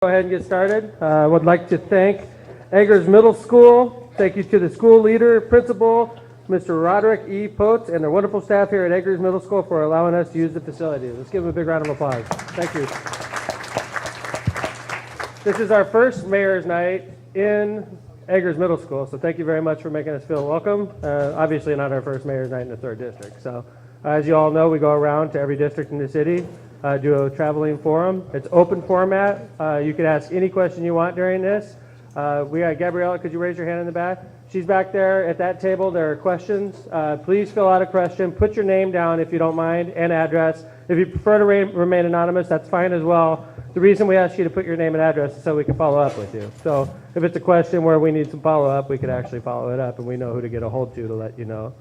Go ahead and get started. I would like to thank Eggers Middle School. Thank you to the school leader, principal, Mr. Roderick E. Potes, and the wonderful staff here at Eggers Middle School for allowing us to use the facility. Let's give them a big round of applause. Thank you. This is our first Mayor's Night in Eggers Middle School, so thank you very much for making us feel welcome. Obviously not our first Mayor's Night in the 3rd District. So as you all know, we go around to every district in the city, do a traveling forum. It's open format. You can ask any question you want during this. We got Gabriella, could you raise your hand in the back? She's back there at that table. There are questions. Please fill out a question. Put your name down if you don't mind, and address. If you prefer to remain anonymous, that's fine as well. The reason we ask you to put your name and address is so we can follow up with you. So if it's a question where we need some follow-up, we could actually follow it up, and we know who to get a hold to let you know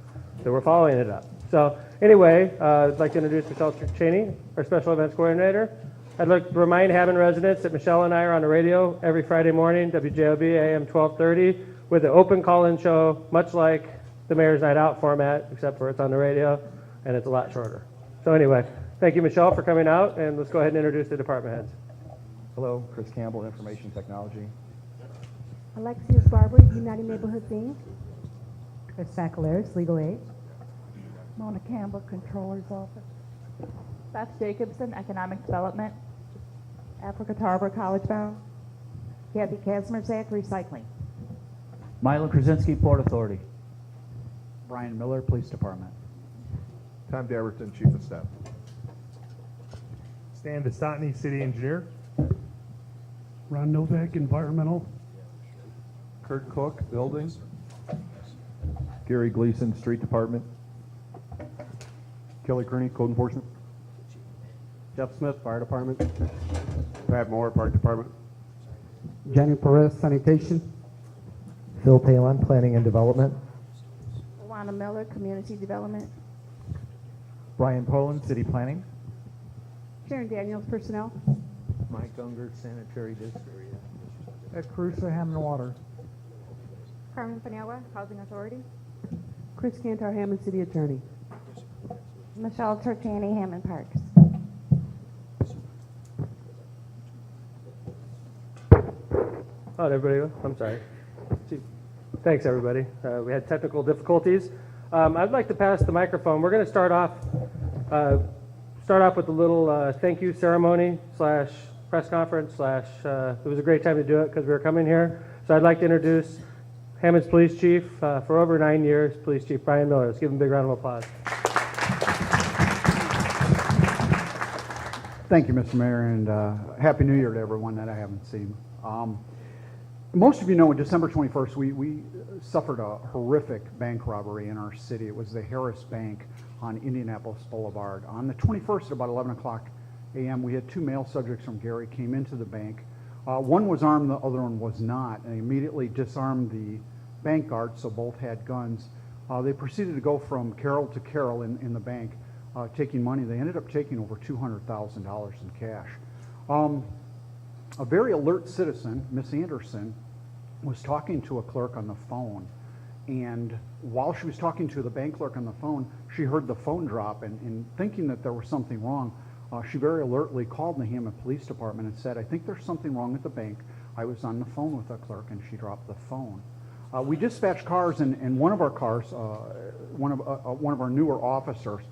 that we're following it up. So anyway, I'd like to introduce Michelle Cheney, our Special Events Coordinator. I'd like to remind Hammond residents that Michelle and I are on the radio every Friday morning, WJOB AM 1230, with an open call-in show, much like the Mayor's Night Out format, except for it's on the radio, and it's a lot shorter. So anyway, thank you, Michelle, for coming out, and let's go ahead and introduce the department heads. Hello, Chris Campbell, Information Technology. Alexius Barber, United Neighborhood Things. Chris Sacalaris, Legal Aid. Mona Campbell, Controller's Office. Beth Jacobson, Economic Development. Africa Tarver, College Bound. Kathy Kazmerzak, Recycling. Milo Krasinski, Port Authority. Brian Miller, Police Department. Tom Daverton, Chief of Staff. Stan Visotny, City Engineer. Ron Novak, Environmental. Kurt Cook, Building. Gary Gleason, Street Department. Kelly Kearney, Code Enforcement. Jeff Smith, Fire Department. Pat Moore, Park Department. Jenny Perez, Sanitation. Phil Palin, Planning and Development. Luana Miller, Community Development. Brian Poland, City Planning. Sharon Daniels, Personnel. Mike Unger, Sanitary District. Ed Caruso, Hammond Water. Carmen Panewa, Housing Authority. Chris Cantor, Hammond City Attorney. Michelle Turkani, Hammond Parks. Oh, everybody, I'm sorry. Thanks, everybody. We had technical difficulties. I'd like to pass the microphone. We're going to start off with a little thank you ceremony / press conference / it was a great time to do it because we were coming here. So I'd like to introduce Hammond's Police Chief for over 9 years, Police Chief Brian Miller. Let's give him a big round of applause. Thank you, Mr. Mayor, and Happy New Year to everyone that I haven't seen. Most of you know, on December 21st, we suffered a horrific bank robbery in our city. It was the Harris Bank on Indianapolis Boulevard. On the 21st at about 11 o'clock a.m., we had 2 male subjects from Gary came into the bank. One was armed, the other one was not, and they immediately disarmed the bank guards, so both had guns. They proceeded to go from Carol to Carol in the bank, taking money. They ended up taking over $200,000 in cash. A very alert citizen, Miss Anderson, was talking to a clerk on the phone, and while she was talking to the bank clerk on the phone, she heard the phone drop, and thinking that there was something wrong, she very alertly called the Hammond Police Department and said, "I think there's something wrong at the bank. I was on the phone with a clerk," and she dropped the phone. We dispatched cars, and one of our cars, one of our newer officers,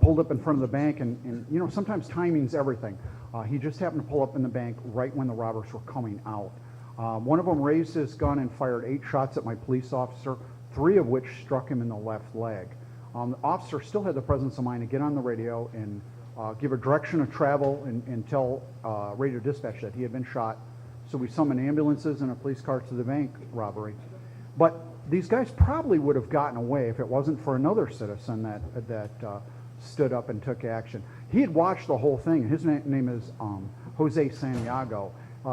pulled up in front of the bank, and you know, sometimes timing's everything. He just happened to pull up in the bank right when the robbers were coming out. One of them raised his gun and fired 8 shots at my police officer, 3 of which struck him in the left leg. The officer still had the presence of mind to get on the radio and give a direction of travel and tell radio dispatch that he had been shot. So we summoned ambulances and a police car to the bank robbery. But these guys probably would have gotten away if it wasn't for another citizen that stood up and took action. He had watched the whole thing. His name is Jose Santiago.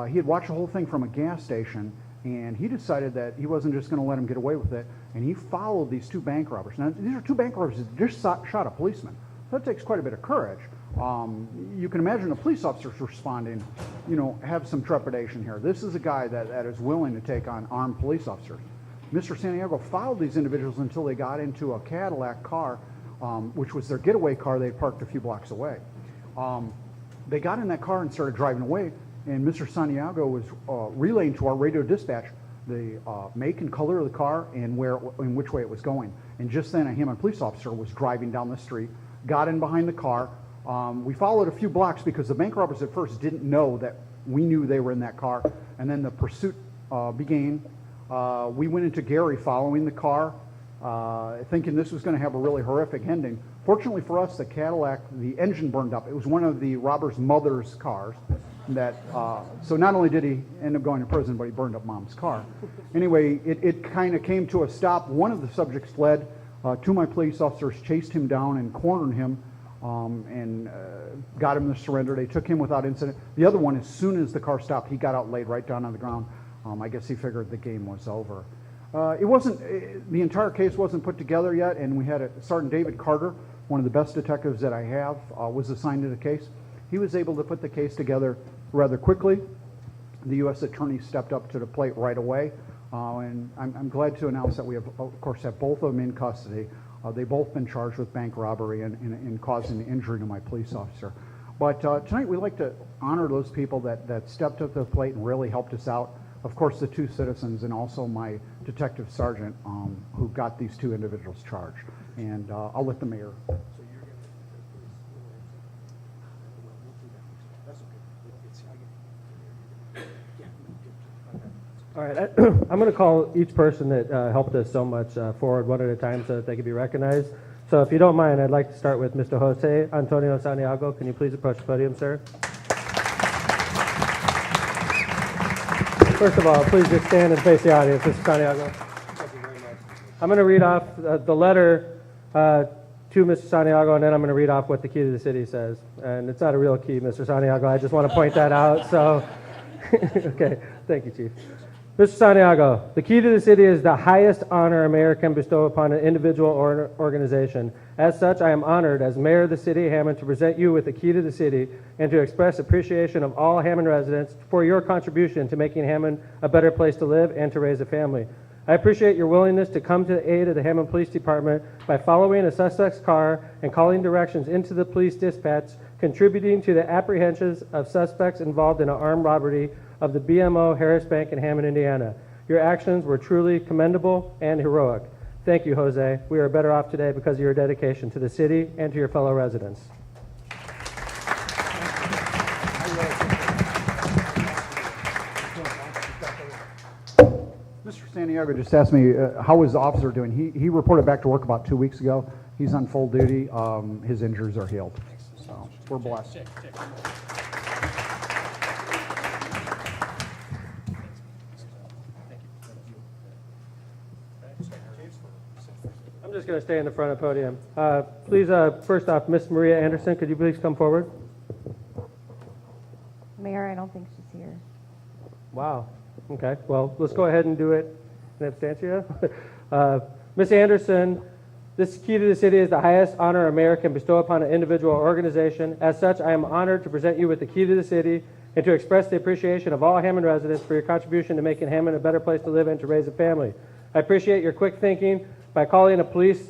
He had watched the whole thing from a gas station, and he decided that he wasn't just going to let him get away with it, and he followed these 2 bank robbers. Now, these are 2 bank robbers that just shot a policeman. So that takes quite a bit of courage. You can imagine the police officers responding, you know, have some trepidation here. This is a guy that is willing to take on armed police officers. Mr. Santiago followed these individuals until they got into a Cadillac car, which was their getaway car they had parked a few blocks away. They got in that car and started driving away. and Mr. Santiago was relaying to our radio dispatch the make and color of the car and in which way it was going. And just then, a Hammond police officer was driving down the street, got in behind the car. We followed a few blocks because the bank robbers at first didn't know that we knew they were in that car, and then the pursuit began. We went into Gary following the car, thinking this was going to have a really horrific ending. Fortunately for us, the Cadillac, the engine burned up. It was one of the robber's mother's cars. So not only did he end up going to prison, but he burned up mom's car. Anyway, it kind of came to a stop. One of the subjects fled. Two of my police officers chased him down and cornered him and got him to surrender. They took him without incident. The other one, as soon as the car stopped, he got out, laid right down on the ground. I guess he figured the game was over. The entire case wasn't put together yet, and we had Sergeant David Carter, one of the best detectives that I have, was assigned to the case. He was able to put the case together rather quickly. The U.S. Attorney stepped up to the plate right away, and I'm glad to announce that we have, of course, have both of them in custody. They've both been charged with bank robbery and causing injury to my police officer. But tonight we'd like to honor those people that stepped up to the plate and really helped us out. Of course, the two citizens and also my detective sergeant who got these two individuals charged. And I'll let the mayor. All right, I'm going to call each person that helped us so much forward one at a time so that they can be recognized. So if you don't mind, I'd like to start with Mr. Jose Antonio Santiago. Can you please approach the podium, sir? First of all, please just stand and face the audience, Mr. Santiago. Thank you very much. I'm going to read off the letter to Mr. Santiago, and then I'm going to read off what the key to the city says. And it's not a real key, Mr. Santiago. I just want to point that out. So, okay, thank you, Chief. Mr. Santiago, the key to the city is the highest honor a mayor can bestow upon an individual or organization. As such, I am honored as mayor of the city of Hammond to present you with the key to the city and to express appreciation of all Hammond residents for your contribution to making Hammond a better place to live and to raise a family. I appreciate your willingness to come to the aid of the Hammond Police Department by following a suspect's car and calling directions into the police dispatch, contributing to the apprehensions of suspects involved in an armed robbery of the BMO Harris Bank in Hammond, Indiana. Your actions were truly commendable and heroic. Thank you, Jose. We are better off today because of your dedication to the city and to your fellow residents. Mr. Santiago just asked me how is the officer doing. He reported back to work about 2 weeks ago. He's on full duty. His injuries are healed. So we're blessed. I'm just going to stay in the front of the podium. Please, first off, Miss Maria Anderson, could you please come forward? Mayor, I don't think she's here. Wow. Okay. Well, let's go ahead and do it in absentia. Miss Anderson, this key to the city is the highest honor a mayor can bestow upon an individual or organization. As such, I am honored to present you with the key to the city and to express the appreciation of all Hammond residents for your contribution to making Hammond a better place to live and to raise a family. I appreciate your quick thinking by calling a police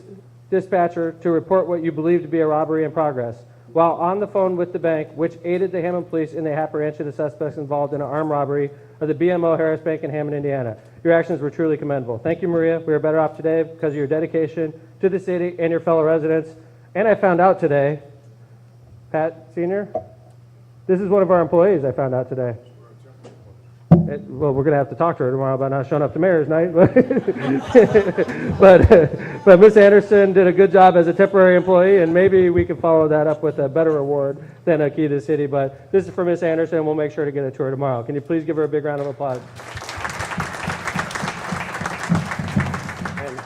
dispatcher to report what you believe to be a robbery in progress. While on the phone with the bank, which aided the Hammond police in the apprehension of suspects involved in an armed robbery of the BMO Harris Bank in Hammond, Indiana. Your actions were truly commendable. Thank you, Maria. We are better off today because of your dedication to the city and your fellow residents. And I found out today, Pat Sr., this is one of our employees I found out today. Well, we're going to have to talk to her tomorrow about not showing up to mayor's night. But Ms. Anderson did a good job as a temporary employee, and maybe we can follow that up with a better award than a key to the city. But this is for Ms. Anderson. We'll make sure to get it to her tomorrow. Can you please give her a big round of applause? And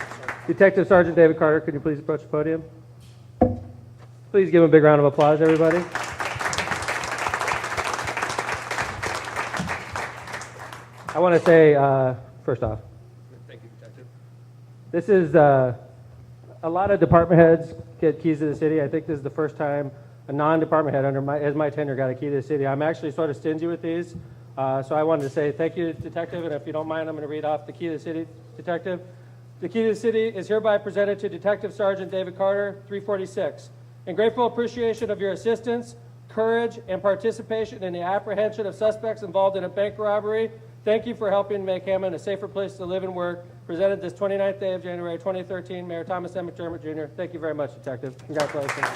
Detective Sergeant David Carter, could you please approach the podium? Please give him a big round of applause, everybody. I want to say, first off, thank you, Detective. This is a lot of department heads get keys to the city. I think this is the first time a non-department head as my tenure got a key to the city. I'm actually sort of stingy with these, so I wanted to say thank you, Detective, and if you don't mind, I'm going to read off the key to the city, Detective. The key to the city is hereby presented to Detective Sergeant David Carter, 346. In grateful appreciation of your assistance, courage and participation in the apprehension of suspects involved in a bank robbery. Thank you for helping make Hammond a safer place to live and work. Presented this 29th day of January 2013, Mayor Thomas M. McDermott Jr. Thank you very much, Detective. Congratulations.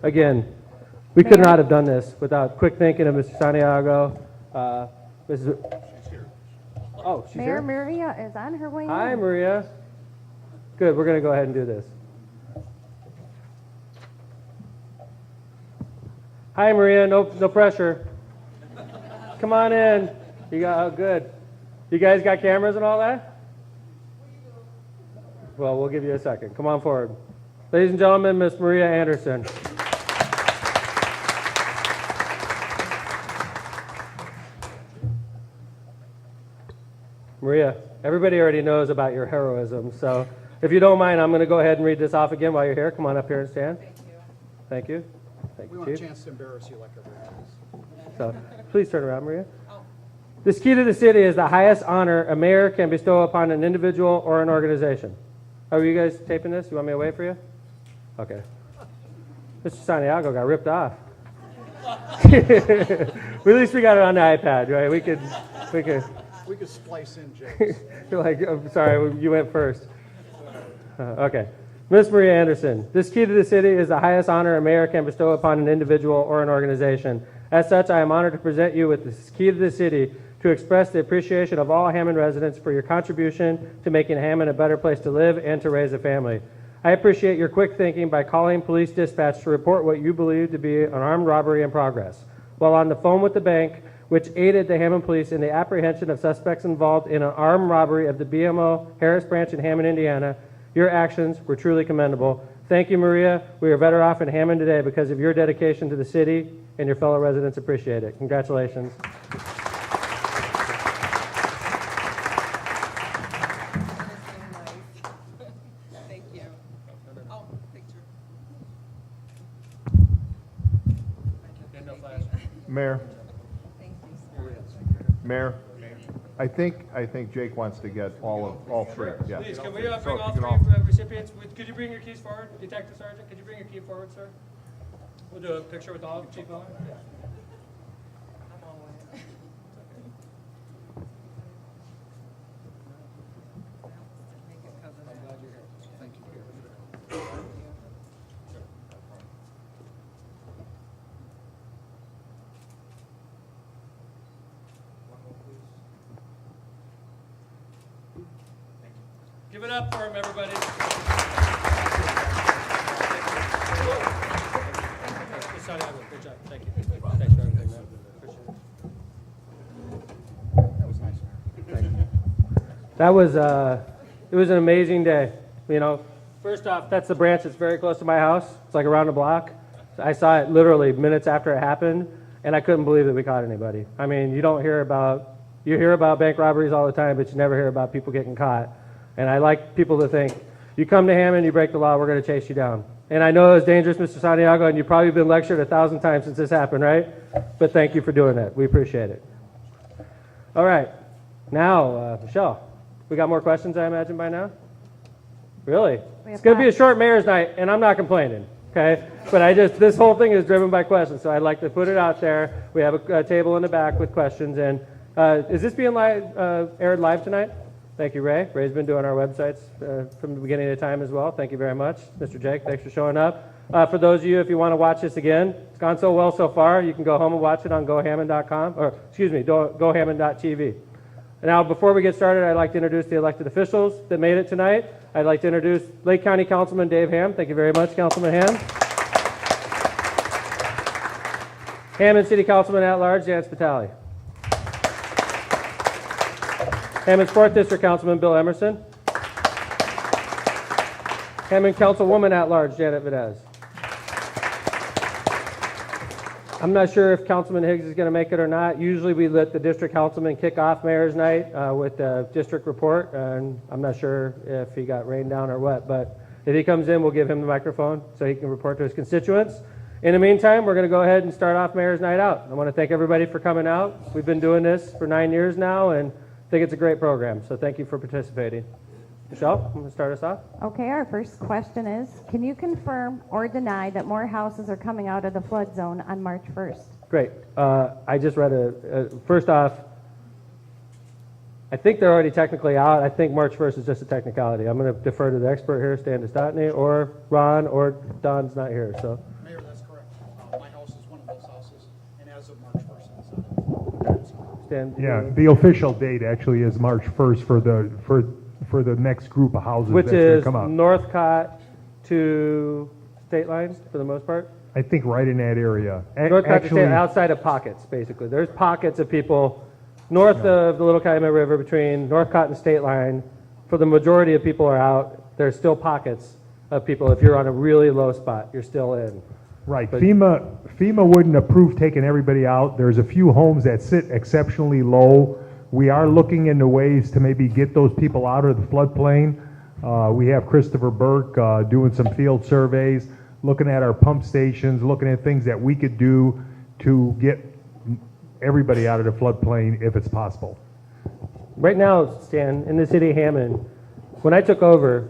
Again, we could not have done this without quick thinking of Mr. Santiago. Mrs. Oh, she's Mayor here? Maria is on her way Hi, in. Maria. Good, we're going to go ahead and do this. Hi, Maria. No pressure. Come on in. You got, oh, good. You guys got cameras and all that? Well, we'll give you a second. Come on forward. Ladies and gentlemen, Miss Maria Anderson. Maria, everybody already knows about your heroism, so if you don't mind, I'm going to go ahead and read this off again while you're here. Come on up here and stand. Thank you. Thank you, We want a Chief. chance to embarrass you like everyone else. So please turn around, Maria. This key to the city is the highest honor a mayor can bestow upon an individual or an organization. Are you guys taping this? You want me to wait for you? Okay. Mr. Santiago got ripped off. At least we got it on the iPad, right? We could. We could splice in James. You're like, I'm sorry, you went first. Okay. Ms. Maria Anderson, this key to the city is the highest honor a mayor can bestow upon an individual or an organization. As such, I am honored to present you with this key to the city to express the appreciation of all Hammond residents for your contribution to making Hammond a better place to live and to raise a family. I appreciate your quick thinking by calling police dispatch to report what you believe to be an armed robbery in progress. While on the phone with the bank, which aided the Hammond police in the apprehension of suspects involved in an armed robbery of the BMO Harris branch in Hammond, Indiana, your actions were truly commendable. Thank you, Maria. We are better off in Hammond today because of your dedication to the city, and your fellow residents appreciate it. Congratulations. Thank you. Oh, picture. Mayor, Thank you. Mayor, I think Jake wants to get all three. Yeah. Please, can we So bring if all you three can recipients? Could you bring your keys forward, Detective Sergeant? Could you bring your key forward, sir? We'll do a picture with all Chief Miller. Give it up for him, everybody. Good job. Thank you. Thanks for everything, man. Appreciate it. That was nice. Thank you. That was, it was an amazing day. You know, first off, that's the branch that's very close to my house. It's like around the block. I saw it literally minutes after it happened, and I couldn't believe that we caught anybody. I mean, you hear about bank robberies all the time, but you never hear about people getting caught. And I like people to think, you come to Hammond, you break the law, we're going to chase you down. And I know it's dangerous, Mr. Santiago, and you've probably been lectured 1,000 times since this happened, right? But thank you for doing that. We appreciate it. All right. Now, Michelle, we got more questions, I imagine, by now? Really? It's going to be a short mayor's night, and I'm not complaining, okay? But this whole thing is driven by questions, so I'd like to put it out there. We have a table in the back with questions, and is this being aired live tonight? Thank you, Ray. Ray's been doing our websites from the beginning of the time as well. Thank you very much. Mr. Jake, thanks for showing up. For those of you, if you want to watch this again, it's gone so well so far, you can go home and watch it on GoHammond.com, or excuse me, GoHammond.tv. Now, before we get started, I'd like to introduce the elected officials that made it tonight. I'd like to introduce Lake County Councilman Dave Ham. Thank you very much, Councilman Ham. Hammond City Councilman at Large, Dan Spitali. Hammond's 4th District Councilman Bill Emerson. Hammond Councilwoman at Large Janet Videz. I'm not sure if Councilman Higgs is going to make it or not. Usually we let the district councilman kick off mayor's night with the district report, and I'm not sure if he got rained down or what, but if he comes in, we'll give him the microphone so he can report to his constituents. In the meantime, we're going to go ahead and start off Mayor's Night Out. I want to thank everybody for coming out. We've been doing this for 9 years now, and I think it's a great program, so thank you for participating. Michelle, I'm going to start us off. Okay, our first question is, can you confirm or deny that more houses are coming out of the flood zone on March 1st? Great. I just read first off, I think they're already technically out. I think March 1st is just a technicality. I'm going to defer to the expert here, Stan Dostotny, or Ron, or Don's not here. So, Mayor, that's correct. My house is one of those houses, and as of March 1st, it's out. Stan? Yeah, the official date actually is March 1st for the next group of houses Which that's going to is come out. Northcott to state lines for the most part? I think right in that area. Northcott to state, outside of pockets, basically. There's pockets of people north of the Little Calumet River between Northcott and state line. For the majority of people are out. There's still pockets of people. If you're on a really low spot, you're still in. Right. But FEMA wouldn't approve taking everybody out. There's a few homes that sit exceptionally low. We are looking into ways to maybe get those people out of the floodplain. We have Christopher Burke doing some field surveys, looking at our pump stations, looking at things that we could do to get everybody out of the floodplain if it's possible. Right now, Stan, in the city of Hammond, when I took over,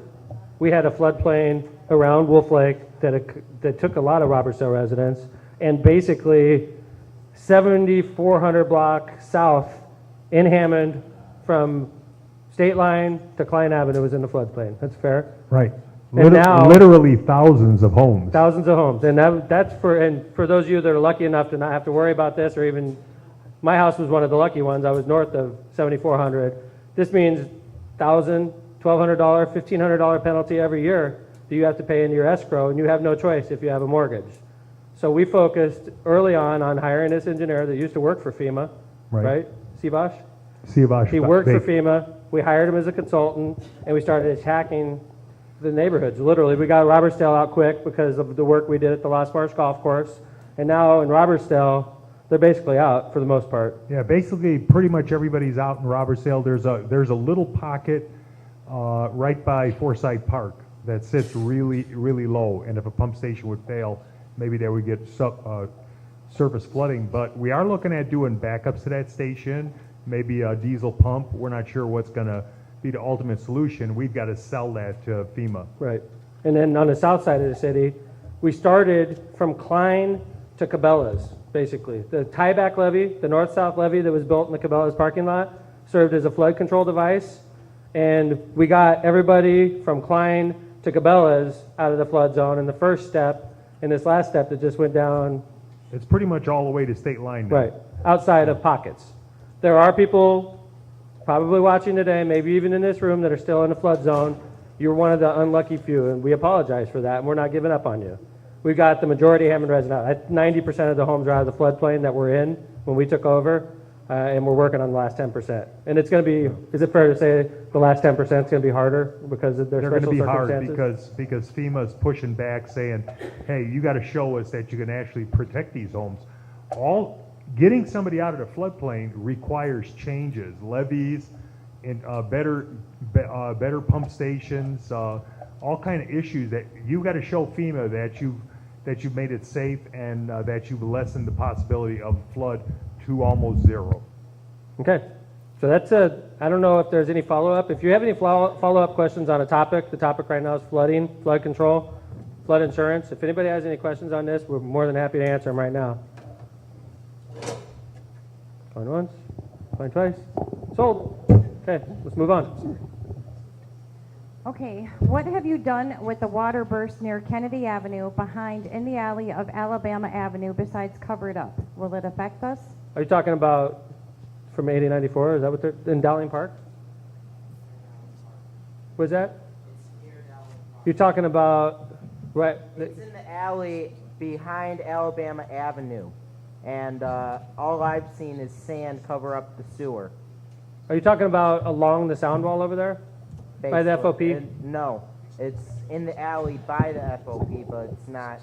we had a floodplain around Wolf Lake that took a lot of Robertsdale residents, and basically 7,400 block south in Hammond from State Line to Klein Avenue was in the floodplain. That's fair? Right. And now, literally thousands of homes. thousands of homes. And that's for those of you that are lucky enough to not have to worry about this, or even my house was one of the lucky ones. I was north of 7,400. This means $1,000, $1,200, $1,500 penalty every year that you have to pay into your escrow, and you have no choice if you have a mortgage. So we focused early on hiring this engineer that used to work for FEMA, right? Sivash? Sivash. He worked for FEMA. We hired him as a consultant, and we started attacking the neighborhoods. Literally, we got Robertsdale out quick because of the work we did at the Lost Marsh Golf Course. And now in Robertsdale, they're basically out for the most part. Yeah, basically pretty much everybody's out in Robertsdale. There's a little pocket right by Forsyth Park that sits really, really low. And if a pump station would fail, maybe there would get surface flooding. But we are looking at doing backups to that station, maybe a diesel pump. We're not sure what's going to be the ultimate solution. We've got to sell that to FEMA. Right. And then on the south side of the city, we started from Klein to Cabela's, basically. The tieback levee, the north-south levee that was built in the Cabela's parking lot, served as a flood control device. And we got everybody from Klein to Cabela's out of the flood zone. And the first step, and this last step that just went down. It's pretty much all the way to state line now. Right. Outside of pockets. There are people probably watching today, maybe even in this room, that are still in the flood zone. You're one of the unlucky few, and we apologize for that, and we're not giving up on you. We've got the majority of Hammond residents. 90% of the homes are out of the floodplain that we're in when we took over, and we're working on the last 10%. And it's going to be, is it fair to say the last 10% is going to be harder because of their They're going special to be hard circumstances? because FEMA's pushing back saying, hey, you got to show us that you can actually protect these homes. Getting somebody out of the floodplain requires changes, levees, and better pump stations, all kind of issues that you got to show FEMA that you've made it safe and that you've lessened the possibility of flood to almost zero. Okay, so that's I don't know if there's any follow-up. If you have any follow-up questions on a topic, the topic right now is flooding, flood control, flood insurance. If anybody has any questions on this, we're more than happy to answer them right now. Going once, going twice, sold. Okay, let's move on. Okay, what have you done with the water burst near Kennedy Avenue behind in the alley of Alabama Avenue besides cover it up? Will it affect us? Are you talking about from 8094? Is that what they're in Dowling Park? Was that? You're talking about right? It's in the alley behind Alabama Avenue, and all I've seen is sand cover up the sewer. Are you talking about along the sound wall over there? By the FOP? No, it's in the alley by the FOP, but it's not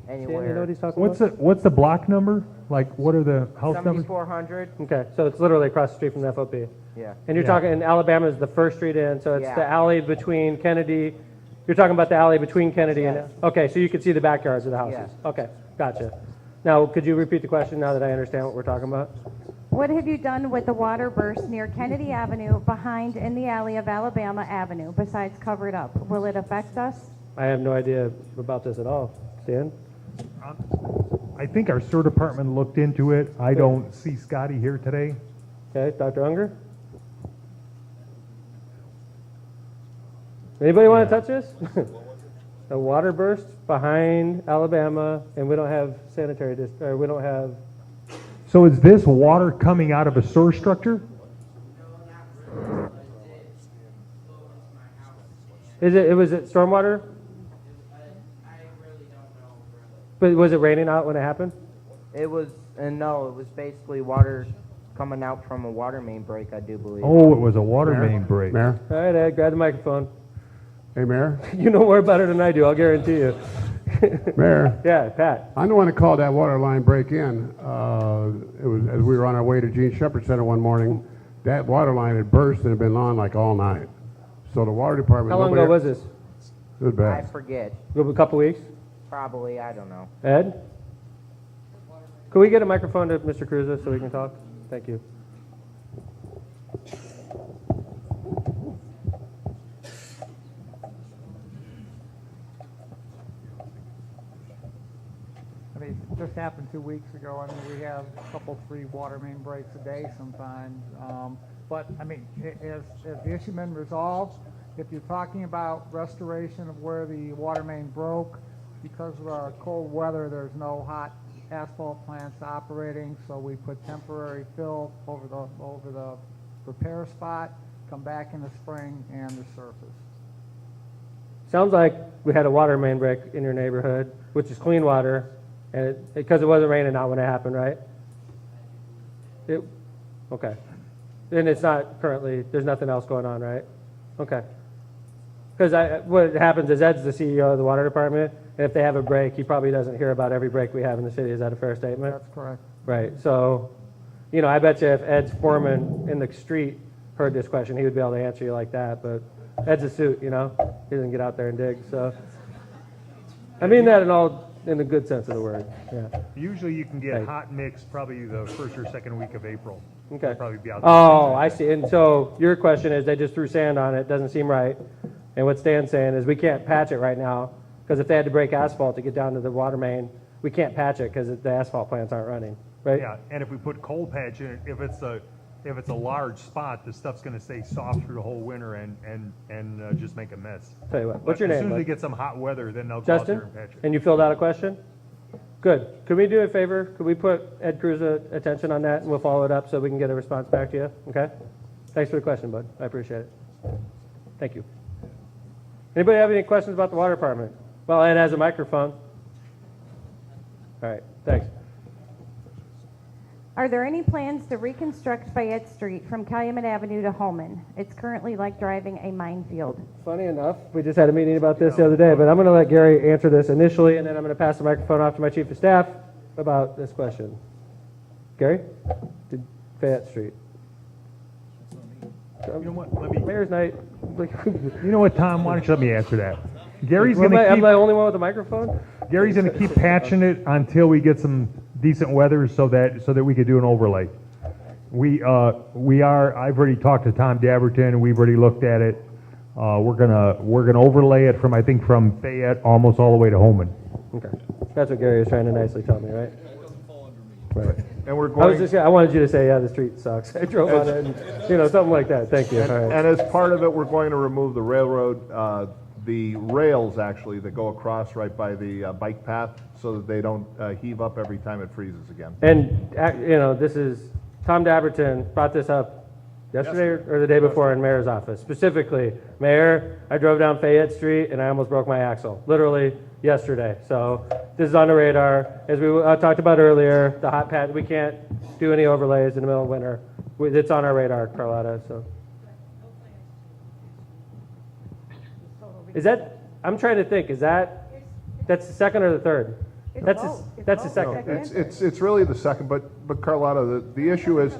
anywhere. Dan, you know what he's talking about? What's the block number? Like, what are the house numbers? 7400. Okay, so it's literally across the street from the FOP. Yeah. And you're talking, and Alabama is the first street in, so it's Yeah. the alley between Kennedy. You're talking about the alley between Kennedy Yes. and, okay, so you can see the backyards of the houses. Yeah. Okay, Gotcha. Now, could you repeat the question now that I understand what we're talking about? What have you done with the water burst near Kennedy Avenue behind in the alley of Alabama Avenue besides cover it up? Will it affect us? I have no idea about this at all. Stan? I think our sewer department looked into it. I don't see Scotty here today. Okay, Dr. Unger? Anybody want to touch this? A water burst behind Alabama, and we don't have sanitary or we don't have. So is this water coming out of a sewer structure? Was it stormwater? But was it raining out when it happened? It was, no, it was basically water coming out from a water main break, I do believe. Oh, it was a water main break. Mayor? All right, Ed, grab the microphone. Hey, Mayor? You know more about it than I do, I'll guarantee you. Mayor? Yeah, Pat. I'm the one that called that water line break-in. It was as we were on our way to Gene Shepherd Center one morning. That water line had burst and had been on like all night. So the water department. How long ago was this? It was I bad. forget. A couple weeks? Probably, I don't know. Ed? Could we get a microphone to Mr. Cruza so we can talk? Thank you. I mean, this happened 2 weeks ago. I mean, we have a couple, 3 water main breaks a day sometimes. But, I mean, as the issue been resolved, if you're talking about restoration of where the water main broke, because of our cold weather, there's no hot asphalt plants operating, so we put temporary fill over the repair spot, come back in the spring and resurface. Sounds like we had a water main break in your neighborhood, which is clean water, and because it wasn't raining out when it happened, right? Okay. And it's not currently, there's nothing else going on, right? Okay. Because what happens is Ed's the CEO of the water department, and if they have a break, he probably doesn't hear about every break we have in the city. Is that a fair statement? That's correct. Right. So, I bet you if Ed's foreman in the street heard this question, he would be able to answer you like that. But Ed's a suit, he doesn't get out there and dig. So, I mean that in the good sense of the word. Yeah. Usually you can get hot mix probably the first or second week of April. Okay. They'll probably be out there. Oh, I see. And so your question is they just threw sand on it. Doesn't seem right. And what Stan's saying is we can't patch it right now because if they had to break asphalt to get down to the water main, we can't patch it because the asphalt plants aren't running, right? Yeah, and if we put cold patch in, if it's a large spot, the stuff's going to stay soft through the whole winter and just make a mess. Tell you what. What's your As name? soon as bud? they get some hot weather, then they'll go out there Justin? and patch it. And you filled out a question? Good. Could we do a favor? Could we put Ed Cruz's attention on that and we'll follow it up so we can get a response back to you? Okay? Thanks for the question, bud. I appreciate it. Thank you. Anybody have any questions about the water department? Well, Ed has a microphone. All right. Thanks. Are there any plans to reconstruct Fayette Street from Calumet Avenue to Holman? It's currently like driving a minefield. Funny enough, we just had a meeting about this the other day, but I'm going to let Gary answer this initially, and then I'm going to pass the microphone off to my chief of staff about this question. Gary? Did Fayette Street? You know what? Mayor's night. You know what, Tom? Why don't you let me answer that? Gary's Am going to I keep. the only one with a microphone? Gary's going to keep patching it until we get some decent weather, so that we could do an overlay. We are. I've already talked to Tom Dabberton, and we've already looked at it. We're gonna overlay it from Fayette almost all the way to Holman. Okay, that's what Gary was trying to nicely tell me, right? Right. And we're going. I wanted you to say, yeah, the street sucks. I drove on it, and, something like that. Thank you. And, All right. and as part of it, we're going to remove the railroad, the rails actually that go across right by the bike path, so that they don't heave up every time it freezes again. And this is Tom Dabberton brought this up yesterday or the day before in Mayor's office. Specifically, Mayor, I drove down Fayette Street and I almost broke my axle. Literally yesterday. So this is on the radar. As we talked about earlier, the hot pad, we can't do any overlays in the middle of winter. It's on our radar, Carlotta. So is that? I'm trying to think. That's the second or the third? That's the second. No, it's really the second, but Carlotta, the issue is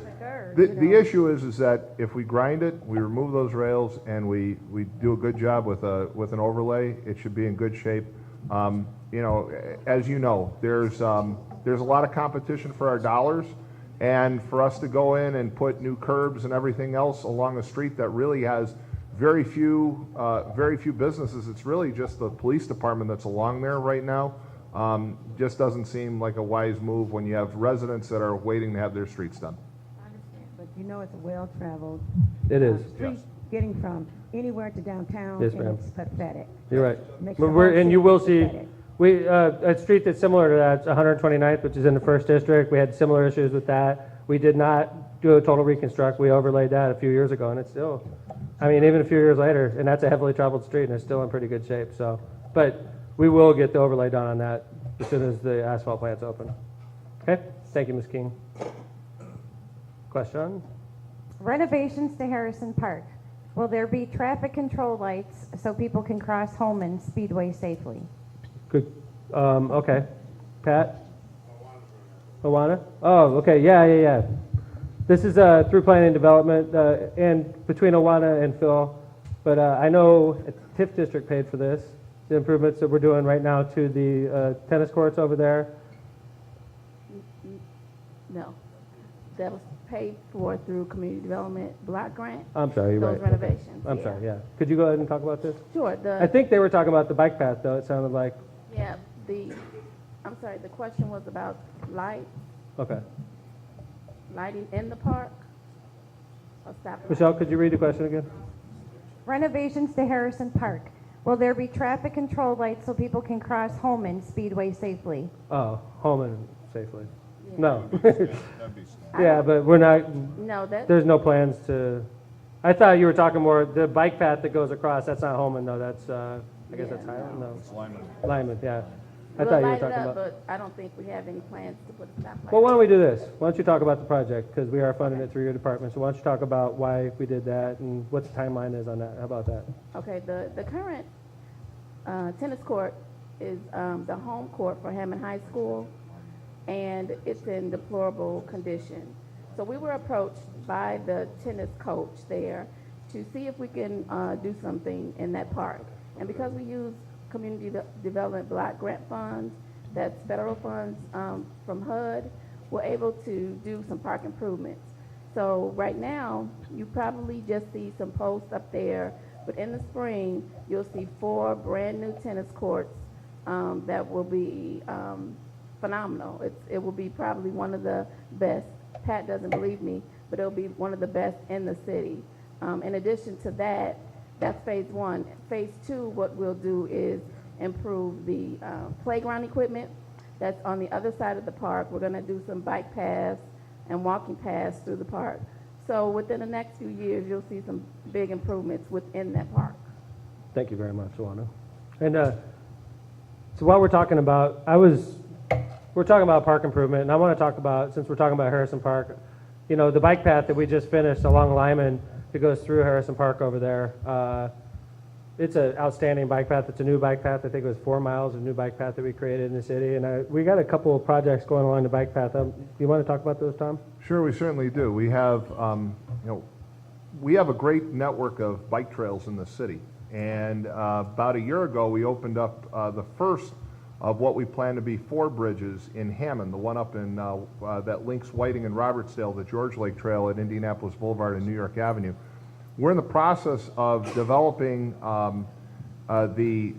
the issue is that if we grind it, we remove those rails, and we do a good job with an overlay, it should be in good shape You know, as you know, there's a lot of competition for our dollars, and for us to go in and put new curbs and everything else along a street that really has very few businesses, it's really just the police department that's along there right now. Just doesn't seem like a wise move when you have residents that are waiting to have their streets done. But you know it's a well-traveled It is. street getting from anywhere to downtown. Yes, and ma'am. it's pathetic. You're right. Makes But the we're, whole and you city will see, pathetic. a street that's similar to that, 129th, which is in the first district. We had similar issues with that. We did not do a total reconstruct. We overlaid that a few years ago, and it's still, I mean, even a few years later, and that's a heavily traveled street, and it's still in pretty good shape. So, but we will get the overlay done on that as soon as the asphalt plant's open. Okay. Thank you, Ms. King. Question? Renovations to Harrison Park. Will there be traffic control lights so people can cross Holman Speedway safely? Good. Okay. Pat? Awana? Oh, okay. Yeah. This is through planning and development and between Awana and Phil. But I know TIF district paid for this. The improvements that we're doing right now to the tennis courts over there. No, that was paid for through community development block grant. I'm sorry, you're Those right. renovations. I'm sorry, yeah. Could you go ahead and talk about this? Sure. I think they were talking about the bike path, though. It sounded like. Yeah, I'm sorry, the question was about lighting in the park? Or stop Michelle, could you read the question again? Renovations to Harrison Park. Will there be traffic control lights so people can cross Holman Speedway safely? Oh, home and safely. Yeah. No. That'd be Yeah, but we're not. No, There's no plans to. I thought you were talking more the bike path that goes across. That's not Holman, though. That's I guess that's Highland. No. Lyman. Yeah. I We'll thought you were light it talking up, about. but I don't think we have any plans to put a stoplight. Well, why don't we do this? Why don't you talk about the project because we are funding it through your department. So why don't you talk about why we did that and what the timeline is on that? How about that? Okay, the current tennis court is the home court for Hammond High School, and it's in deplorable condition. So we were approached by the tennis coach there to see if we can do something in that park. And because we use community development block grant funds, that's federal funds from HUD, we're able to do some park improvements. So right now, you probably just see some posts up there, but in the spring, you'll see 4 brand new tennis courts that will be phenomenal. It will be probably one of the best. Pat doesn't believe me, but it'll be one of the best in the city. In addition to that, that's phase 1. Phase 2, what we'll do is improve the playground equipment that's on the other side of the park. We're going to do some bike paths and walking paths through the park. So within the next few years, you'll see some big improvements within that park. Thank you very much, Luana. And so while we're talking about, we're talking about park improvement, and I want to talk about, since we're talking about Harrison Park, you know, the bike path that we just finished along Lyman that goes through Harrison Park over there. It's an outstanding bike path. It's a new bike path. I think it was 4 miles of new bike path that we created in the city. And we got a couple of projects going along the bike path. You want to talk about those, Tom? Sure, we certainly do. We have, we have a great network of bike trails in the city. And about a year ago, we opened up the first of what we plan to be 4 bridges in Hammond, the one up in that links Whiting and Robertsdale, the George Lake Trail at Indianapolis Boulevard and New York Avenue. We're in the process of developing the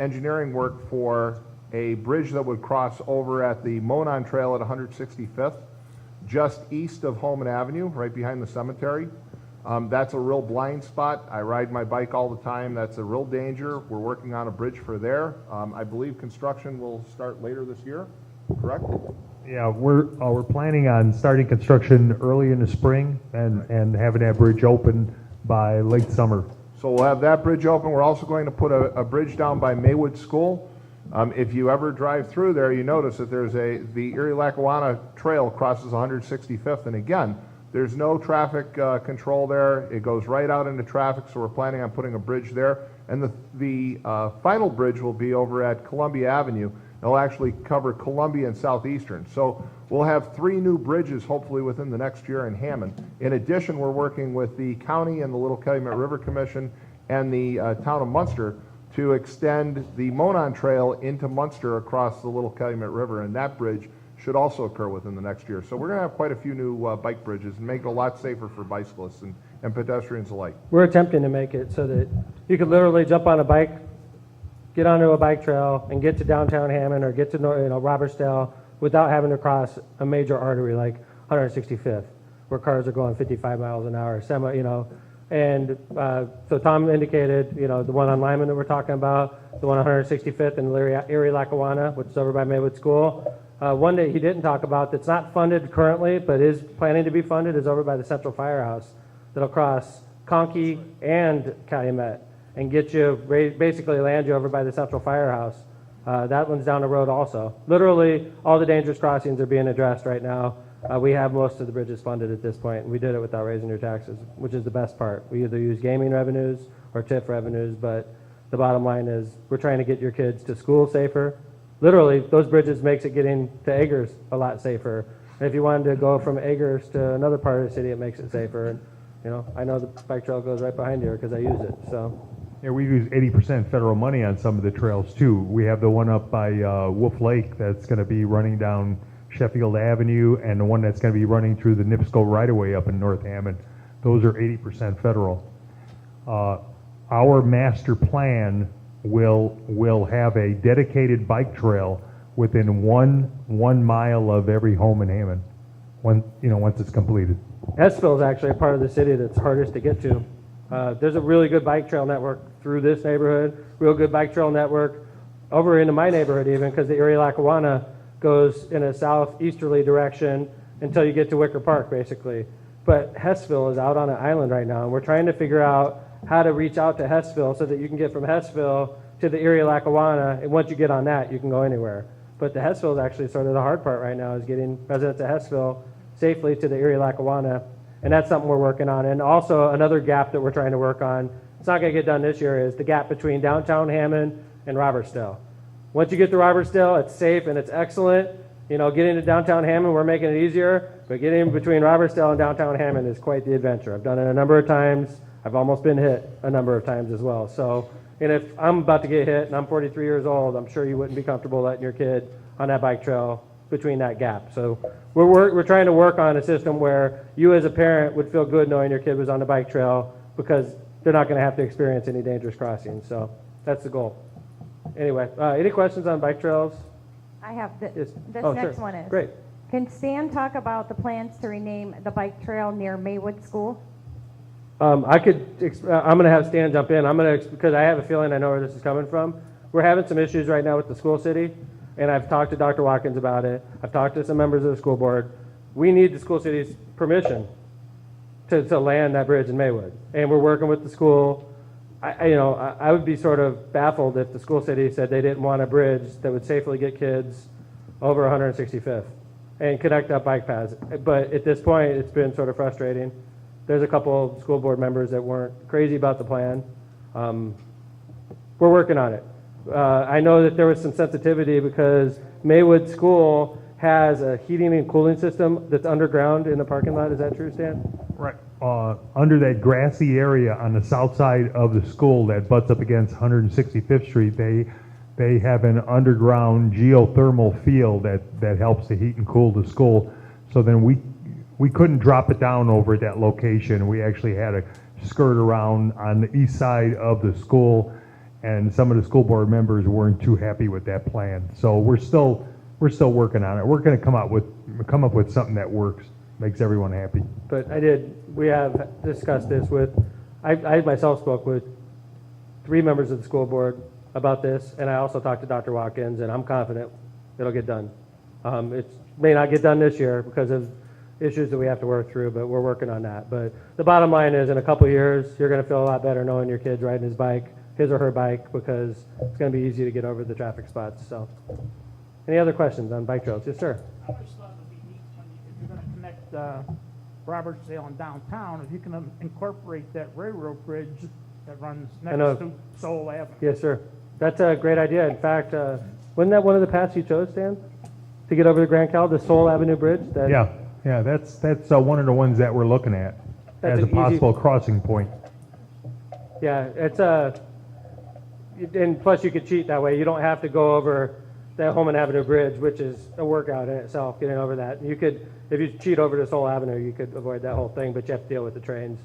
engineering work for a bridge that would cross over at the Monon Trail at 165th, just east of Holman Avenue, right behind the cemetery. That's a real blind spot. I ride my bike all the time. That's a real danger. We're working on a bridge for there. I believe construction will start later this year, correct? Yeah, we're planning on starting construction early in the spring and having that bridge open by late summer. So we'll have that bridge open. We're also going to put a bridge down by Maywood School. If you ever drive through there, you notice that there's the Erie-Lackawanna Trail crosses 165th, and again, there's no traffic control there. It goes right out into traffic, so we're planning on putting a bridge there. And the final bridge will be over at Columbia Avenue. It'll actually cover Columbia and Southeastern. So we'll have 3 new bridges hopefully within the next year in Hammond. In addition, we're working with the county and the Little Calumet River Commission and the town of Munster to extend the Monon Trail into Munster across the Little Calumet River, and that bridge should also occur within the next year. So we're going to have quite a few new bike bridges and make it a lot safer for bicyclists and pedestrians alike. We're attempting to make it so that you could literally jump on a bike, get onto a bike trail, and get to downtown Hammond or get to Robertsdale without having to cross a major artery like 165th, where cars are going 55 miles an hour, And so Tom indicated, the one on Lyman that we're talking about, the one on 165th in Erie Lackawanna, which is over by Maywood School. One that he didn't talk about that's not funded currently, but is planning to be funded, is over by the Central Firehouse. That'll cross Conkey and Calumet and get you, basically land you over by the Central Firehouse. That one's down the road also. Literally, all the dangerous crossings are being addressed right now. We have most of the bridges funded at this point, and we did it without raising your taxes, which is the best part. We either use gaming revenues or TIF revenues, but the bottom line is we're trying to get your kids to school safer. Literally, those bridges makes it getting to Eggers a lot safer. And if you wanted to go from Eggers to another part of the city, it makes it safer. And, I know the bike trail goes right behind here because I use it, so. Yeah, we use 80% federal money on some of the trails too. We have the one up by Wolf Lake that's going to be running down Sheffield Avenue, and the one that's going to be running through the NIPSCO right-of-way up in North Hammond. Those are 80% federal. Our master plan will have a dedicated bike trail within one mile of every home in Hammond. Once it's completed. Hessville is actually a part of the city that's hardest to get to. There's a really good bike trail network through this neighborhood, real good bike trail network over into my neighborhood even, because the Erie Lackawanna goes in a southeasterly direction until you get to Wicker Park, basically. But Hessville is out on an island right now, and we're trying to figure out how to reach out to Hessville so that you can get from Hessville to the Erie Lackawanna, and once you get on that, you can go anywhere. But the Hessville is actually sort of the hard part right now, is getting residents of Hessville safely to the Erie Lackawanna, and that's something we're working on. And also another gap that we're trying to work on, it's not going to get done this year, is the gap between downtown Hammond and Robertsdale. Once you get to Robertsdale, it's safe and it's excellent. Getting to downtown Hammond, we're making it easier, but getting between Robertsdale and downtown Hammond is quite the adventure. I've done it a number of times. I've almost been hit a number of times as well. So, and if I'm about to get hit and I'm 43 years old, I'm sure you wouldn't be comfortable letting your kid on that bike trail between that gap. So we're trying to work on a system where you as a parent would feel good knowing your kid was on the bike trail, because they're not going to have to experience any dangerous crossings. So that's the goal. Anyway, any questions on bike trails? I have this Oh, next sure. one is. Great. Can Stan talk about the plans to rename the bike trail near Maywood School? I'm going to have Stan jump in. Because I have a feeling I know where this is coming from. We're having some issues right now with the school city, and I've talked to Dr. Watkins about it. I've talked to some members of the school board. We need the school city's permission to land that bridge in Maywood, and we're working with the school. I would be sort of baffled if the school city said they didn't want a bridge that would safely get kids over 165th and connect up bike paths. But at this point, it's been sort of frustrating. There's a couple school board members that weren't crazy about the plan. We're working on it. I know that there was some sensitivity because Maywood School has a heating and cooling system that's underground in the parking lot. Is that true, Stan? Right. Under that grassy area on the south side of the school that butts up against 165th Street, they have an underground geothermal field that helps to heat and cool the school. So then we couldn't drop it down over at that location. We actually had to skirt around on the east side of the school, and some of the school board members weren't too happy with that plan. So we're still working on it. We're going to come up with something that works, makes everyone happy. But we have discussed this I myself spoke with 3 members of the school board about this, and I also talked to Dr. Watkins, and I'm confident it'll get done. It may not get done this year because of issues that we have to work through, but we're working on that. But the bottom line is, in a couple years, you're going to feel a lot better knowing your kid's riding his or her bike, because it's going to be easy to get over the traffic spots. So, any other questions on bike trails? Yes, sir. I just thought it would be neat if you're going to connect Robertsdale and downtown, if you can incorporate that railroad bridge that runs next to Soul Avenue. Yes, sir. That's a great idea. In fact, wasn't that one of the paths you chose, Stan, to get over the Grand Cal, the Soul Avenue Bridge? Yeah, that's one of the ones that we're looking at as a possible crossing point. Yeah, it's and plus you could cheat that way. You don't have to go over the Holman Avenue Bridge, which is a workout in itself, getting over that. You could, if you cheat over this whole avenue, you could avoid that whole thing, but you have to deal with the trains.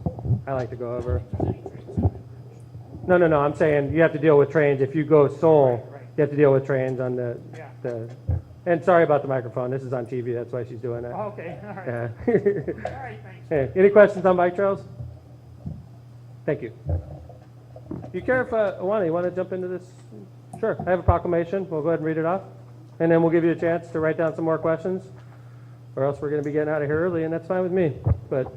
I like to go over. No, I'm saying you have to deal with trains. If you go Seoul, you have to deal with trains on the, and sorry about the microphone. This is on TV. That's why she's doing it. Okay, all right. Yeah. All right, thanks. Hey, any questions on bike trails? Thank you. You care if, Awani, you want to jump into this? Sure. I have a proclamation. We'll go ahead and read it off. And then we'll give you a chance to write down some more questions. Or else we're going to be getting out of here early, and that's fine with me. But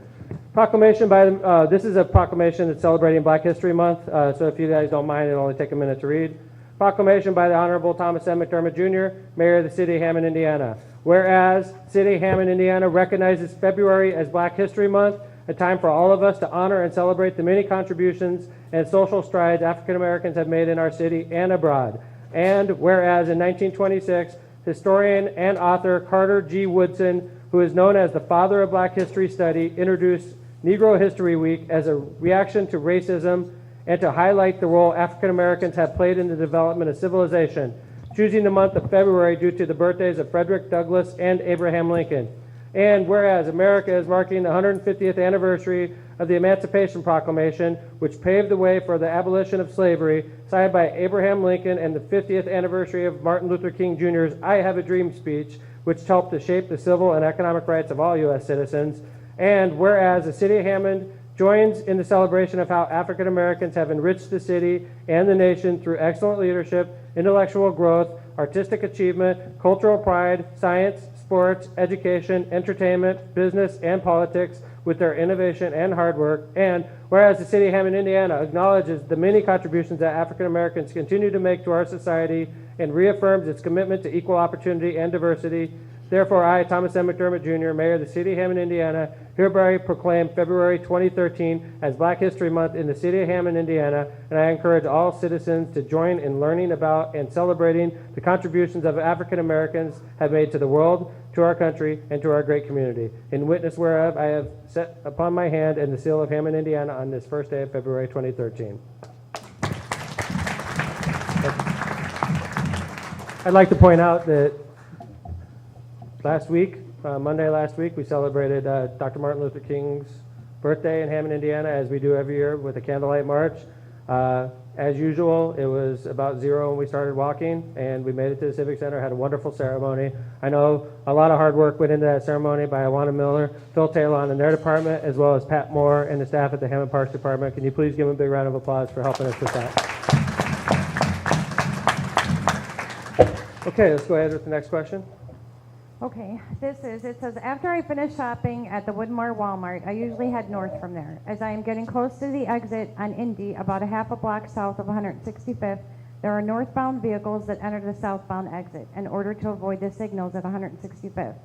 proclamation by, this is a proclamation that's celebrating Black History Month. So if you guys don't mind, it'll only take a minute to read. Proclamation by the Honorable Thomas M. McDermott Jr., Mayor of the City of Hammond, Indiana. Whereas City of Hammond, Indiana recognizes February as Black History Month, a time for all of us to honor and celebrate the many contributions and social strides African Americans have made in our city and abroad. And whereas in 1926, historian and author Carter G. Woodson, who is known as the father of Black history study, introduced Negro History Week as a reaction to racism and to highlight the role African Americans have played in the development of civilization, choosing the month of February due to the birthdays of Frederick Douglass and Abraham Lincoln. And whereas America is marking the 150th anniversary of the Emancipation Proclamation, which paved the way for the abolition of slavery, signed by Abraham Lincoln, and the 50th anniversary of Martin Luther King Jr.'s I Have a Dream speech, which helped to shape the civil and economic rights of all U.S. citizens. And whereas the City of Hammond joins in the celebration of how African Americans have enriched the city and the nation through excellent leadership, intellectual growth, artistic achievement, cultural pride, science, sports, education, entertainment, business, and politics with their innovation and hard work. And whereas the City of Hammond, Indiana acknowledges the many contributions that African Americans continue to make to our society and reaffirms its commitment to equal opportunity and diversity, therefore I, Thomas M. McDermott Jr., Mayor of the City of Hammond, Indiana, hereby proclaim February 2013 as Black History Month in the City of Hammond, Indiana, and I encourage all citizens to join in learning about and celebrating the contributions of African Americans have made to the world, to our country, and to our great community. In witness whereof, I have set upon my hand and the seal of Hammond, Indiana on this first day of February 2013. I'd like to point out that last week, Monday last week, we celebrated Dr. Martin Luther King's birthday in Hammond, Indiana, as we do every year with a candlelight march. As usual, it was about 0 when we started walking, and we made it to the Civic Center, had a wonderful ceremony. I know a lot of hard work went into that ceremony by Awana Miller, Phil Talon and their department, as well as Pat Moore and the staff at the Hammond Parks Department. Can you please give them a big round of applause for helping us with that? Okay, let's go ahead with the next question. Okay, it says, after I finish shopping at the Woodmore Walmart, I usually head north from there. As I am getting close to the exit on Indy, about a half a block south of 165th, there are northbound vehicles that enter the southbound exit in order to avoid the signals at 165th.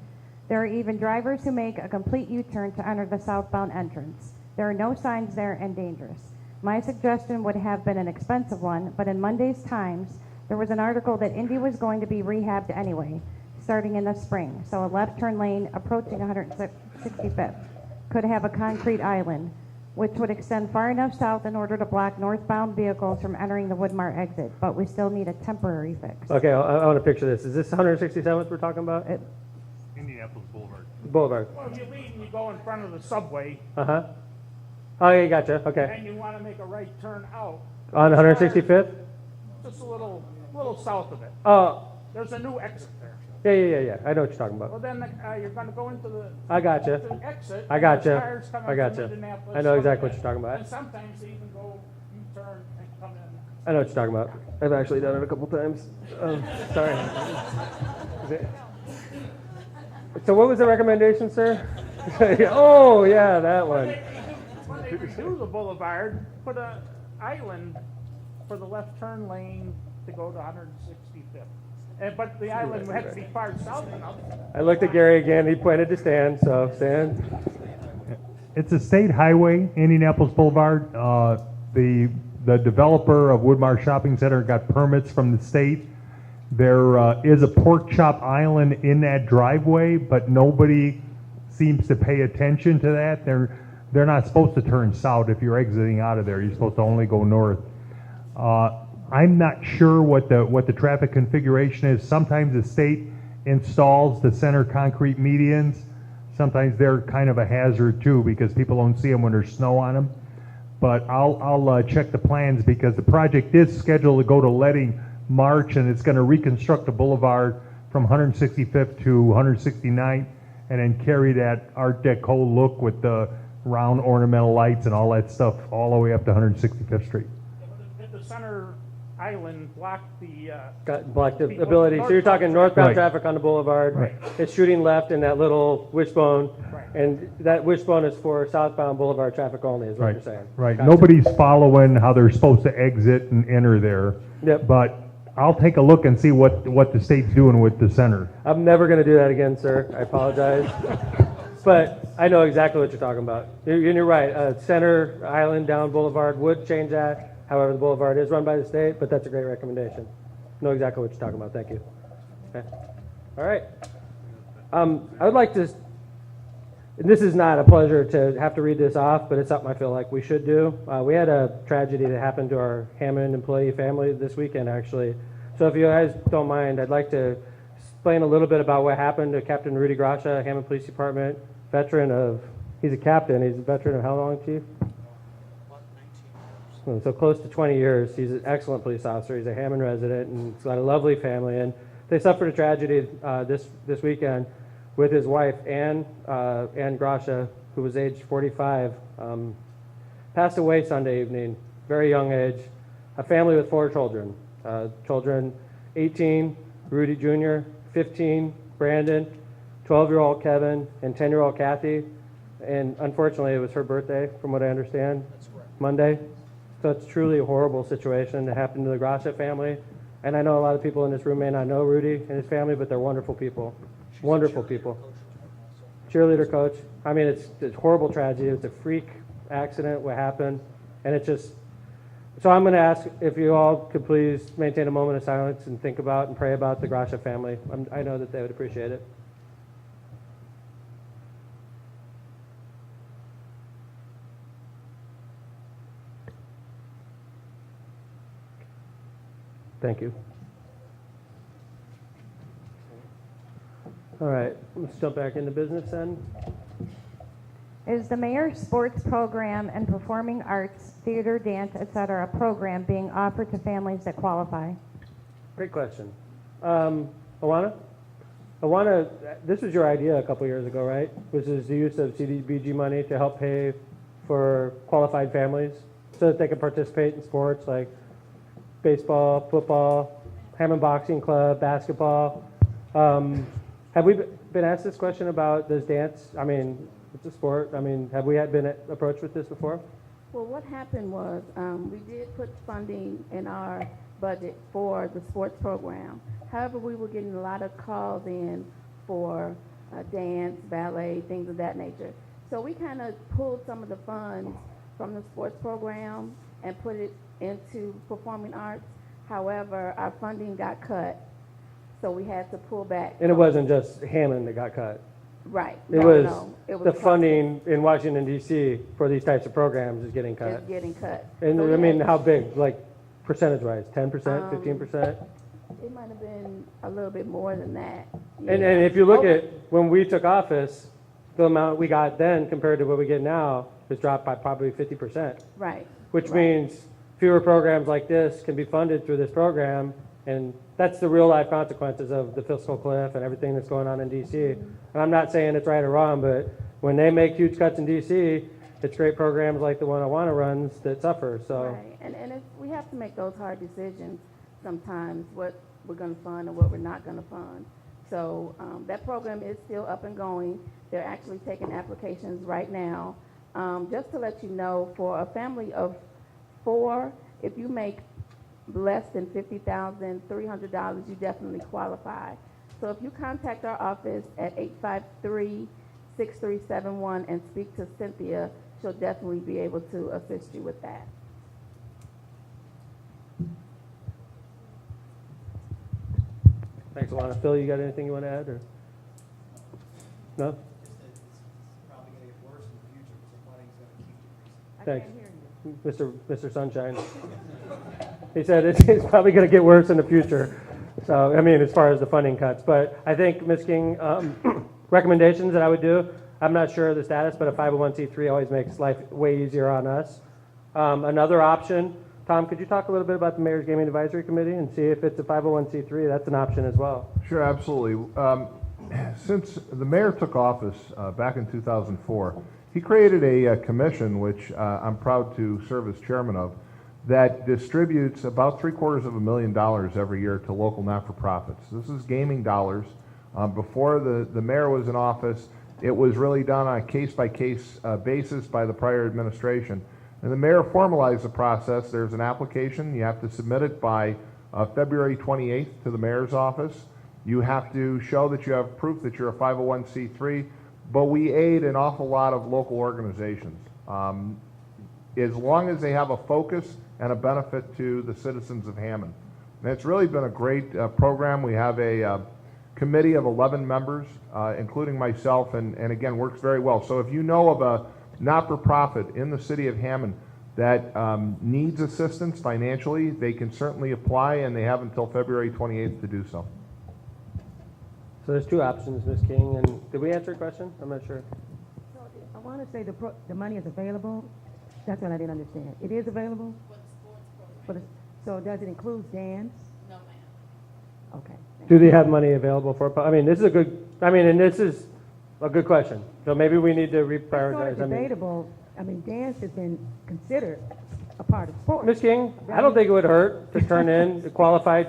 There are even drivers who make a complete U-turn to enter the southbound entrance. There are no signs there and dangerous. My suggestion would have been an expensive one, but in Monday's Times, there was an article that Indy was going to be rehabbed anyway, starting in the spring, so a left turn lane approaching 165th could have a concrete island, which would extend far enough south in order to block northbound vehicles from entering the Woodmart exit, but we still need a temporary fix. Okay, I want to picture this. Is this 167th we're talking about? Indianapolis Boulevard. Boulevard. Well, if you leave and you go in front of the subway, Uh-huh. Oh, yeah, gotcha. Okay. and you want to make a right turn out. On 165th? Just a little south of it. Oh. There's a new exit there. Yeah. I know what you're talking Well, about. then you're going to go into the I gotcha. the exit. I and gotcha. there's cars coming I from gotcha. Indianapolis I know exactly what coming you're talking about. And sometimes they even go U-turn and come in. I know what you're talking about. I've actually done it a couple times. Sorry. So what was the recommendation, sir? Oh, yeah, that one. When they redo the boulevard, put an island for the left turn lane to go to 165th. But the island had to be far south enough. I looked at Gary again. He pointed to Stan, so Stan. It's a state highway, Indianapolis Boulevard. The developer of Woodmar Shopping Center got permits from the state. There is a pork chop island in that driveway, but nobody seems to pay attention to that. They're not supposed to turn south if you're exiting out of there. You're supposed to only go north. I'm not sure what the traffic configuration is. Sometimes the state installs the center concrete medians. Sometimes they're kind of a hazard too because people don't see them when there's snow on them. But I'll check the plans because the project is scheduled to go to letting March, and it's going to reconstruct the boulevard from 165th to 169th and then carry that Art Deco look with the round ornamental lights and all that stuff all the way up to 165th Street. The center island blocked the. Block the ability, so you're talking northbound Right. traffic on the boulevard. Right. It's shooting left in that little wishbone, Right. and that wishbone is for southbound boulevard traffic only, is what you're saying. Right. Gotcha. Nobody's following how they're supposed to exit and enter there. Yep. But I'll take a look and see what the state's doing with the center. I'm never going to do that again, sir. I apologize. But I know exactly what you're talking about. You're right. Center Island down Boulevard would change that. However, the boulevard is run by the state, but that's a great recommendation. Know exactly what you're talking about. Thank you. Okay. All right. I would like to, and this is not a pleasure to have to read this off, but it's something I feel like we should do. We had a tragedy that happened to our Hammond employee family this weekend, actually. So if you guys don't mind, I'd like to explain a little bit about what happened to Captain Rudy Gracia, Hammond Police Department, veteran of, he's a captain, he's a veteran of how long, Chief? So close to 20 years. He's an excellent police officer. He's a Hammond resident, and he's got a lovely family. And they suffered a tragedy this weekend with his wife, Ann Gracia, who was age 45, passed away Sunday evening, very young age. A family with 4 children. Children 18, Rudy Jr., 15, Brandon, 12-year-old Kevin, and 10-year-old Kathy. And unfortunately, it was her birthday, from what I understand, Monday. So it's truly a horrible situation that happened to the Gracia family. And I know a lot of people in this room may not know Rudy and his family, but they're wonderful people. Wonderful people. Cheerleader coach. I mean, it's a horrible tragedy. It's a freak accident, what happened. And it's just, so I'm going to ask if you all could please maintain a moment of silence and think about and pray about the Gracia family. I know that they would appreciate it. Thank you. All right, let's jump back into business then. Is the mayor's sports program and performing arts, theater, dance, etc. program being offered to families that qualify? Great question. Awana, this was your idea a couple years ago, right? Which is the use of CDBG money to help pay for qualified families so that they can participate in sports like baseball, football, Hammond Boxing Club, basketball. Have we been asked this question about does dance, I mean, it's a sport. I mean, have we been approached with this before? Well, what happened was we did put funding in our budget for the sports program. However, we were getting a lot of calls in for dance, ballet, things of that nature. So we kind of pulled some of the funds from the sports program and put it into performing arts. However, our funding got cut, so we had to pull back. And it wasn't just Hammond that got cut. Right. It was the funding in Washington, D.C. for these types of programs is getting cut. It's getting cut. And So I we mean, had- how big? Like percentage-wise, 10%, 15%? It might have been a little bit more than that. And if you look at when we took office, the amount we got then compared to what we get now has dropped by probably 50%. Right. Which means fewer programs like this can be funded through this program, and that's the real life consequences of the fiscal cliff and everything that's going on in DC. And I'm not saying it's right or wrong, but when they make huge cuts in DC, it's great programs like the one Awana runs that suffer. So Right. And we have to make those hard decisions sometimes, what we're going to fund and what we're not going to fund. So that program is still up and going. They're actually taking applications right now. Just to let you know, for a family of 4, if you make less than $50,300, you definitely qualify. So if you contact our office at 853-6371 and speak to Cynthia, she'll definitely be able to assist you with that. thanks, Alana. Phil, you got anything you want to add? Or no? Probably going to get worse in the future because the flooding's going to keep decreasing. Thanks. Mr. Sunshine. He said it's probably going to get worse in the future. So, I mean, as far as the funding cuts. But I think, Ms. King, recommendations that I would do, I'm not sure of the status, but a 501c3 always makes life way easier on us. Another option, Tom, could you talk a little bit about the Mayor's Gaming Advisory Committee and see if it's a 501c3? That's an option as well. Sure, absolutely. Since the mayor took office back in 2004, he created a commission, which I'm proud to serve as chairman of, that distributes about $750,000 every year to local not-for-profits. This is gaming dollars. Before the mayor was in office, it was really done on a case-by-case basis by the prior administration. And the mayor formalized the process. There's an application. You have to submit it by February 28th to the mayor's office. You have to show that you have proof that you're a 501c3, but we aid an awful lot of local organizations. As long as they have a focus and a benefit to the citizens of Hammond. And it's really been a great program. We have a committee of 11 members, including myself, and again, works very well. So if you know of a not-for-profit in the city of Hammond that needs assistance financially, they can certainly apply, and they have until February 28th to do so. So there's two options, Ms. King. And did we answer your question? I'm not sure. I want to say the money is available. That's what I didn't understand. It is available? So does it include dance? No, ma'am. Okay. Do they have money available for, I mean, this is a good, and this is a good question. So maybe we need to It's sort reprioritize. of debatable. I mean, dance has been considered a part of sport. Ms. King, I don't think it would hurt to turn in the qualified,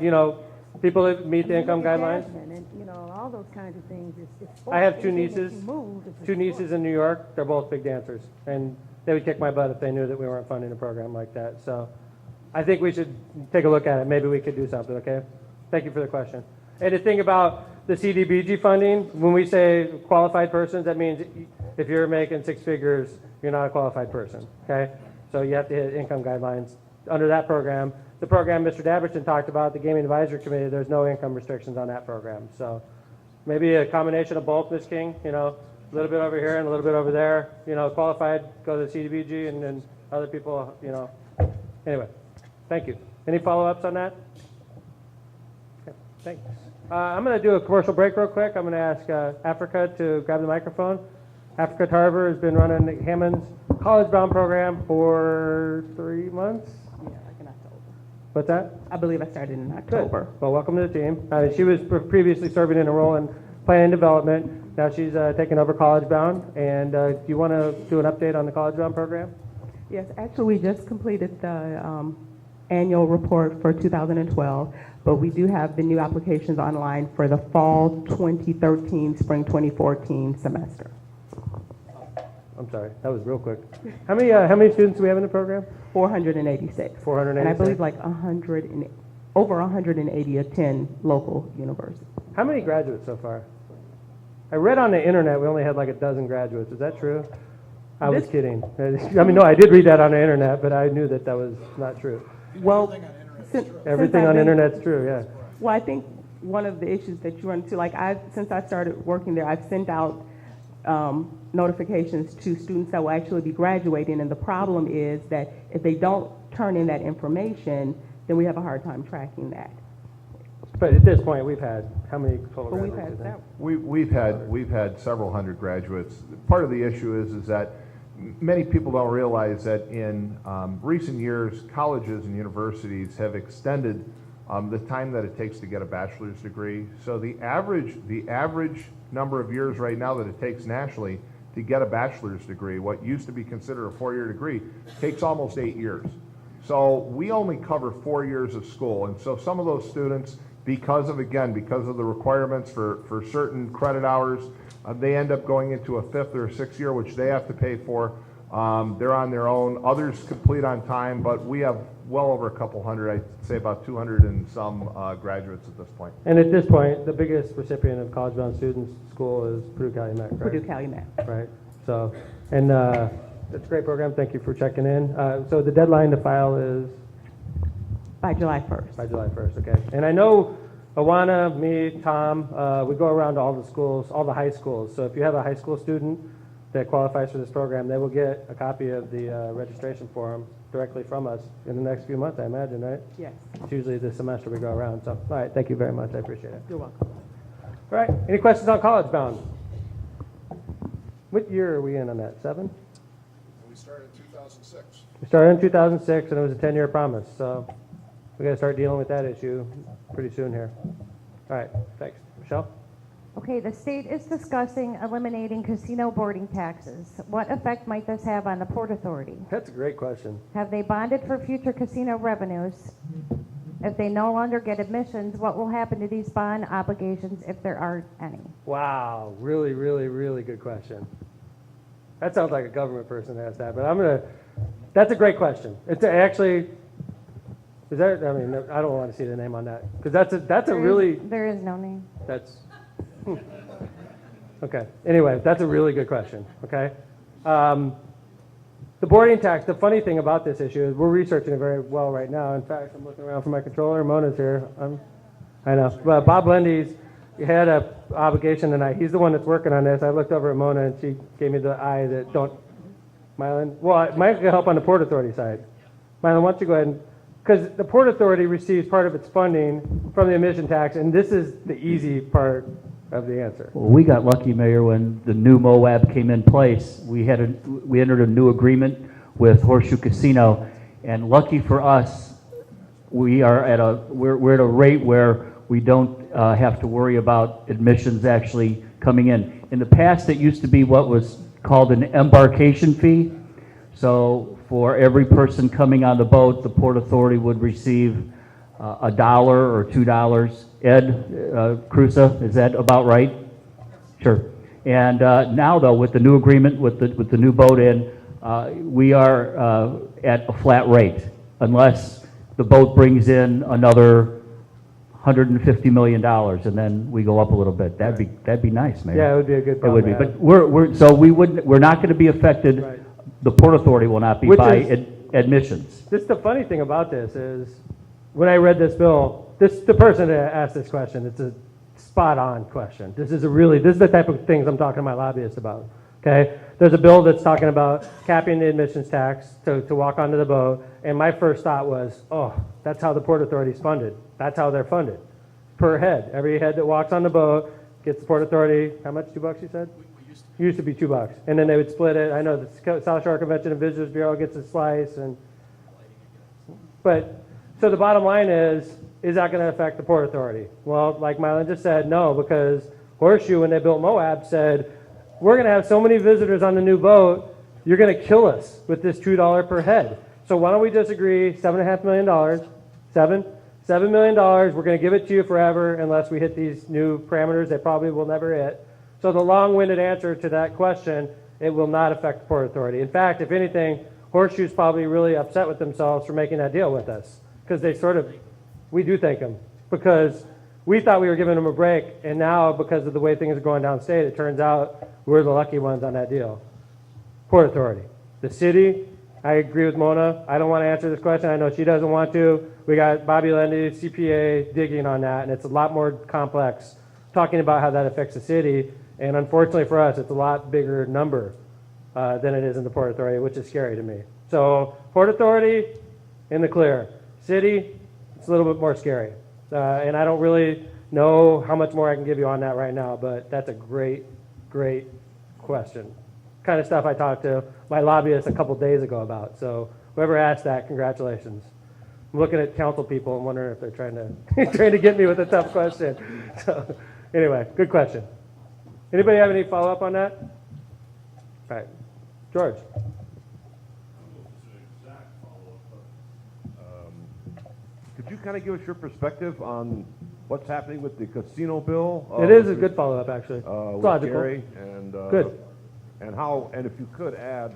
people that meet the income guidelines. And, all those kinds of things. It's I have two anything that nieces, you move, it's a two sport. nieces in New York. They're both big dancers, and they would kick my butt if they knew that we weren't funding a program like that. So I think we should take a look at it. Maybe we could do something, okay? Thank you for the question. And the thing about the CDBG funding, when we say qualified persons, that means if you're making six figures, you're not a qualified person, okay? So you have to hit income guidelines under that program. The program Mr. Dabberton talked about, the Gaming Advisory Committee, there's no income restrictions on that program. So maybe a combination of both, Ms. King, a little bit over here and a little bit over there. Qualified, go to the CDBG, and then other people, Anyway, thank you. Any follow-ups on that? Okay, thanks. I'm going to do a commercial break real quick. I'm going to ask Africa to grab the microphone. Africa Tarver has been running Hammond's College Bound program for 3 months. Yeah, like in October. What's that? I believe I started in October. Good. Well, welcome to the team. She was previously serving in a role in planning and development. Now she's taking over College Bound. And do you want to do an update on the College Bound program? Yes, actually, we just completed the annual report for 2012, but we do have the new applications online for the fall 2013, spring 2014 semester. I'm sorry, that was real quick. How many students do we have in the program? 486. 486. And I believe like over 180 attend local universities. How many graduates so far? I read on the internet we only had like a dozen graduates. Is that true? I was kidding. No, I did read that on the internet, but I knew that was not true. Well, everything on the internet's true, yeah. Well, I think one of the issues that you run into, since I started working there, I've sent out notifications to students that will actually be graduating, and the problem is that if they don't turn in that information, then we have a hard time tracking that. But at this point, we've had how many total But graduates? We've had several hundred graduates. Part of the issue is that many people don't realize that in recent years, colleges and universities have extended the time that it takes to get a bachelor's degree. So the average number of years right now that it takes nationally to get a bachelor's degree, what used to be considered a 4-year degree, takes almost 8 years. So we only cover 4 years of school, and so some of those students, because of the requirements for certain credit hours, they end up going into a 5th or 6th year, which they have to pay for. They're on their own. Others complete on time, but we have well over a couple hundred, I'd say about 200 and some graduates at this point. And at this point, the biggest recipient of College Bound Students School is Purdue Calumet, correct? Purdue Calumet. Right. So, and it's a great program. Thank you for checking in. So the deadline to file is? By July 1st. By July 1st, okay. And I know Awana, me, Tom, we go around to all the schools, all the high schools. So if you have a high school student that qualifies for this program, they will get a copy of the registration form directly from us in the next few months, I imagine, right? Yes. It's usually this semester we go around, so, all right, thank you very much, I appreciate it. You're welcome. All right, any questions on College Bound? What year are we in on that, 7? We started in 2006. We started in 2006, and it was a 10-year promise, so we got to start dealing with that issue pretty soon here. All right, thanks. Michelle? Okay, the state is discussing eliminating casino boarding taxes. What effect might this have on the Port Authority? That's a great question. Have they bonded for future casino revenues? If they no longer get admissions, what will happen to these bond obligations if there aren't any? Wow, really, really, really good question. That sounds like a government person asked that, but that's a great question. It's actually, is that, I mean, I don't want to see the name on that, because There is no name. Okay, anyway, that's a really good question, okay? The boarding tax, the funny thing about this issue is we're researching it very well right now. In fact, I'm looking around for my controller. Mona's here. I know. But Bob Lendy's had an obligation tonight. He's the one that's working on this. I looked over at Mona, and she gave me the eye that don't. Mylan? Well, Mike can help on the Port Authority side. Mylan, why don't you go ahead and, because the Port Authority receives part of its funding from the admission tax, and this is the easy part of the answer. Well, we got lucky, Mayor, when the new MOAB came in place. We entered a new agreement with Horseshoe Casino, and lucky for us, we're at a rate where we don't have to worry about admissions actually coming in. In the past, it used to be what was called an embarkation fee. So for every person coming on the boat, the Port Authority would receive $1 or $2. Ed Cruza, is that about right? Sure. And now, though, with the new agreement, with the new boat in, we are at a flat rate, unless the boat brings in another $150 million, and then we go up a little bit. That'd be nice, Mayor. Yeah, it would be a good It problem. would be, to have. but we're not going to be affected. Right. The Port Authority will not be Which by is- admissions. This the funny thing about this is, when I read this bill, the person that asked this question, it's a spot-on question. This is the type of things I'm talking to my lobbyist about. Okay, there's a bill that's talking about capping the admissions tax to walk onto the boat, and my first thought was, oh, that's how the Port Authority's funded. That's how they're funded, per head. Every head that walks on the boat gets the Port Authority. How much? $2? You said. Used to be $2, and then they would split it. I know the South Shore Convention and Visitors Bureau gets a slice, but so the bottom line is that going to affect the Port Authority? Well, like Mylan just said, no, because Horseshoe, when they built Moab, said, we're going to have so many visitors on the new boat, you're going to kill us with this $2 per head. So why don't we just agree $7.5 million, $7 million, we're going to give it to you forever unless we hit these new parameters they probably will never hit. So the long-winded answer to that question, it will not affect the Port Authority. In fact, if anything, Horseshoe's probably really upset with themselves for making that deal with us, because we do thank them, because we thought we were giving them a break, and now because of the way things are going downstate, it turns out we're the lucky ones on that deal. Port Authority. The city, I agree with Mona. I don't want to answer this question. I know she doesn't want to. We got Bobby Lendy, CPA, digging on that, and it's a lot more complex, talking about how that affects the city. And unfortunately for us, it's a lot bigger number than it is in the Port Authority, which is scary to me. So Port Authority, in the clear. City, it's a little bit more scary. And I don't really know how much more I can give you on that right now, but that's a great, great question. Kind of stuff I talked to my lobbyist a couple days ago about. So whoever asked that, congratulations. I'm looking at council people and wondering if they're trying to get me with a tough question. So anyway, good question. Anybody have any follow-up on that? All right. George. Could you kind of give us your perspective on what's happening with the casino bill? It is a good follow-up, actually. It's with logical. Gary and Good. And how, and if you could add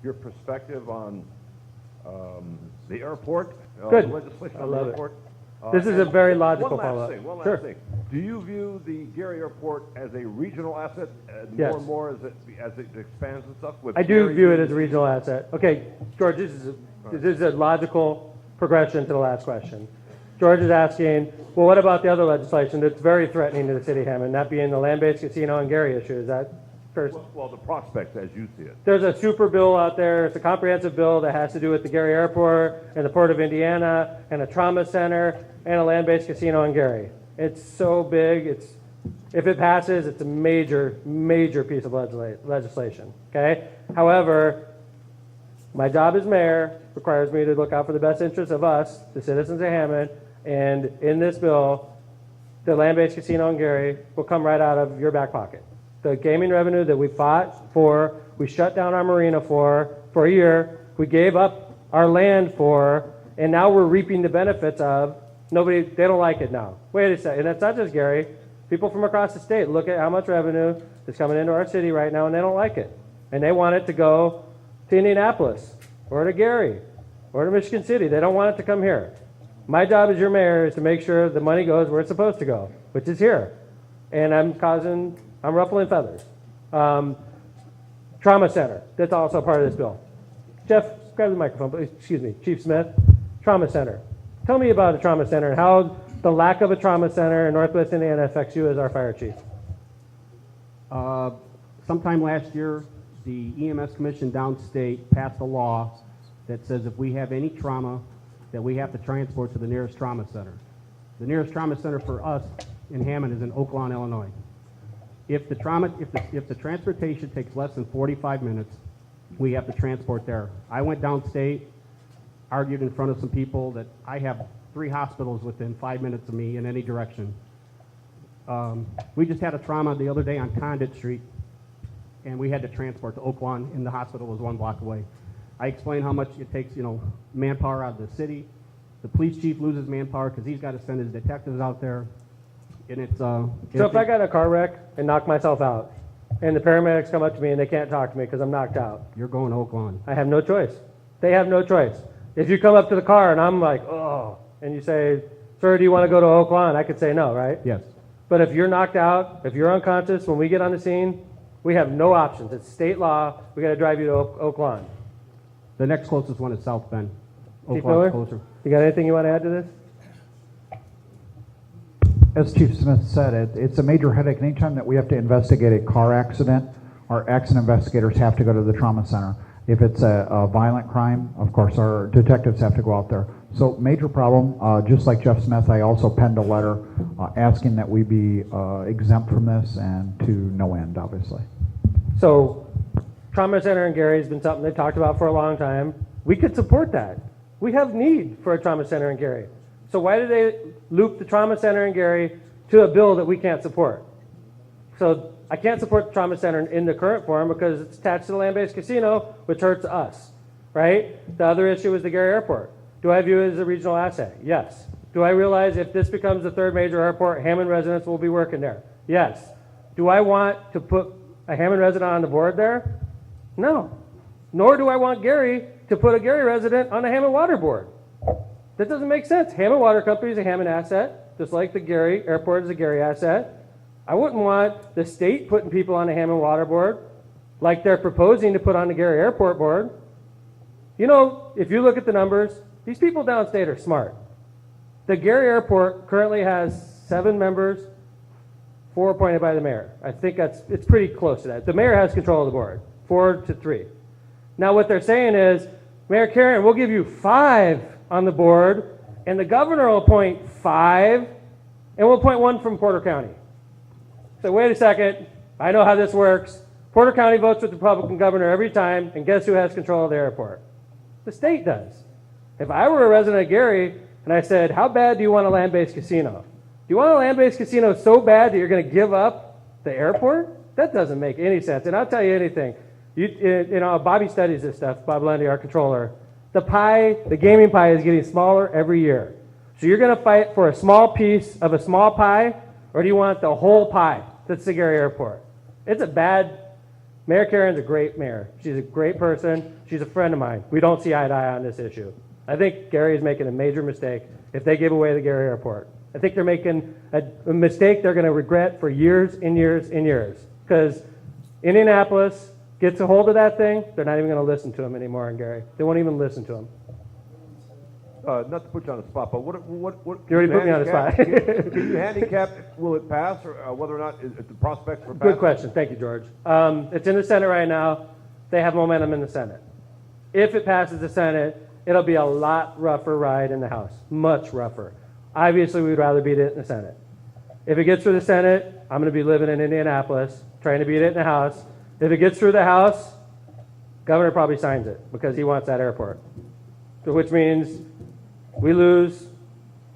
your perspective on the airport, Good. the legislation I on the love it. airport. This is a very logical one last follow-up. thing, one last Sure. thing. Do you view the Gary Airport as a regional asset Yes. more and more as it expands and stuff? With I do Gary view it being- as a regional asset. Okay, George, this is a logical progression to the last question. George is asking, well, what about the other legislation that's very threatening to the city of Hammond, that being the land-based casino and Gary issue? Is that first. Well, the prospects as you see it. There's a super bill out there. It's a comprehensive bill that has to do with the Gary Airport and the Port of Indiana and a trauma center and a land-based casino in Gary. It's so big. If it passes, it's a major, major piece of legislation. Okay. However, my job as mayor requires me to look out for the best interests of us, the citizens of Hammond, and in this bill, the land-based casino in Gary will come right out of your back pocket. The gaming revenue that we fought for, we shut down our marina for a year, we gave up our land for, and now we're reaping the benefits of. They don't like it now. Wait a second, and that's not just Gary. People from across the state look at how much revenue is coming into our city right now, and they don't like it. And they want it to go to Indianapolis, or to Gary, or to Michigan City. They don't want it to come here. My job as your mayor is to make sure the money goes where it's supposed to go, which is here. And I'm ruffling feathers. Trauma center, that's also part of this bill. Jeff, grab the microphone, please. Excuse me, Chief Smith. Trauma center. Tell me about a trauma center and how the lack of a trauma center in Northwest Indiana affects you as our fire chief. Sometime last year, the EMS Commission downstate passed a law that says if we have any trauma, that we have to transport to the nearest trauma center. The nearest trauma center for us in Hammond is in Oak Lawn, Illinois. If the transportation takes less than 45 minutes, we have to transport there. I went downstate, argued in front of some people that I have 3 hospitals within 5 minutes of me in any direction. We just had a trauma the other day on Condit Street, and we had to transport to Oak Lawn, and the hospital was 1 block away. I explained how much it takes, manpower out of the city. The police chief loses manpower because he's got to send his detectives out there, and it's. So if I got in a car wreck and knocked myself out, and the paramedics come up to me and they can't talk to me because I'm knocked out, you're going to Oak Lawn. I have no choice. They have no choice. If you come up to the car and I'm like, oh, and you say, sir, do you want to go to Oak Lawn? I could say no, right? Yes. But if you're knocked out, if you're unconscious, when we get on the scene, we have no options. It's state law. We got to drive you to Oak Lawn. The next closest one is South Bend. Chief Oak Miller, Lawn's closer. you got anything you want to add to this? As Chief Smith said, it's a major headache. Anytime that we have to investigate a car accident, our accident investigators have to go to the trauma center. If it's a violent crime, of course, our detectives have to go out there. So major problem. Just like Jeff Smith, I also penned a letter asking that we be exempt from this and to no end, obviously. So trauma center in Gary has been something they've talked about for a long time. We could support that. We have need for a trauma center in Gary. So why did they loop the trauma center in Gary to a bill that we can't support? So I can't support the trauma center in the current form because it's attached to the land-based casino, which hurts us, right? The other issue is the Gary Airport. Do I view it as a regional asset? Yes. Do I realize if this becomes the 3rd major airport, Hammond residents will be working there? Yes. Do I want to put a Hammond resident on the board there? No. Nor do I want Gary to put a Gary resident on the Hammond Water Board. That doesn't make sense. Hammond Water Company is a Hammond asset, just like the Gary Airport is a Gary asset. I wouldn't want the state putting people on the Hammond Water Board like they're proposing to put on the Gary Airport Board. If you look at the numbers, these people downstate are smart. The Gary Airport currently has 7 members, 4 appointed by the mayor. I think it's pretty close to that. The mayor has control of the board, 4 to 3. Now what they're saying is, Mayor Karen, we'll give you 5 on the board, and the governor will appoint 5, and we'll appoint 1 from Porter County. So wait a second, I know how this works. Porter County votes with the Republican governor every time, and guess who has control of the airport? The state does. If I were a resident of Gary, and I said, how bad do you want a land-based casino? Do you want a land-based casino so bad that you're going to give up the airport? That doesn't make any sense. And I'll tell you anything. Bobby studies this stuff, Bob Lundy, our controller. The gaming pie is getting smaller every year. So you're going to fight for a small piece of a small pie, or do you want the whole pie that's the Gary Airport? Mayor Karen's a great mayor. She's a great person. She's a friend of mine. We don't see eye to eye on this issue. I think Gary is making a major mistake if they give away the Gary Airport. I think they're making a mistake they're going to regret for years and years and years. Because Indianapolis gets a hold of that thing, they're not even going to listen to him anymore in Gary. They won't even listen to him. not to put you on the spot, but what? You already put me on the handicap- spot. Can you handicap, will it pass, or whether or not, the prospects for passing? Good question. Thank you, George. It's in the Senate right now. They have momentum in the Senate. If it passes the Senate, it'll be a lot rougher ride in the House, much rougher. Obviously, we'd rather beat it in the Senate. If it gets through the Senate, I'm going to be living in Indianapolis, trying to beat it in the House. If it gets through the House, governor probably signs it because he wants that airport, so which means we lose.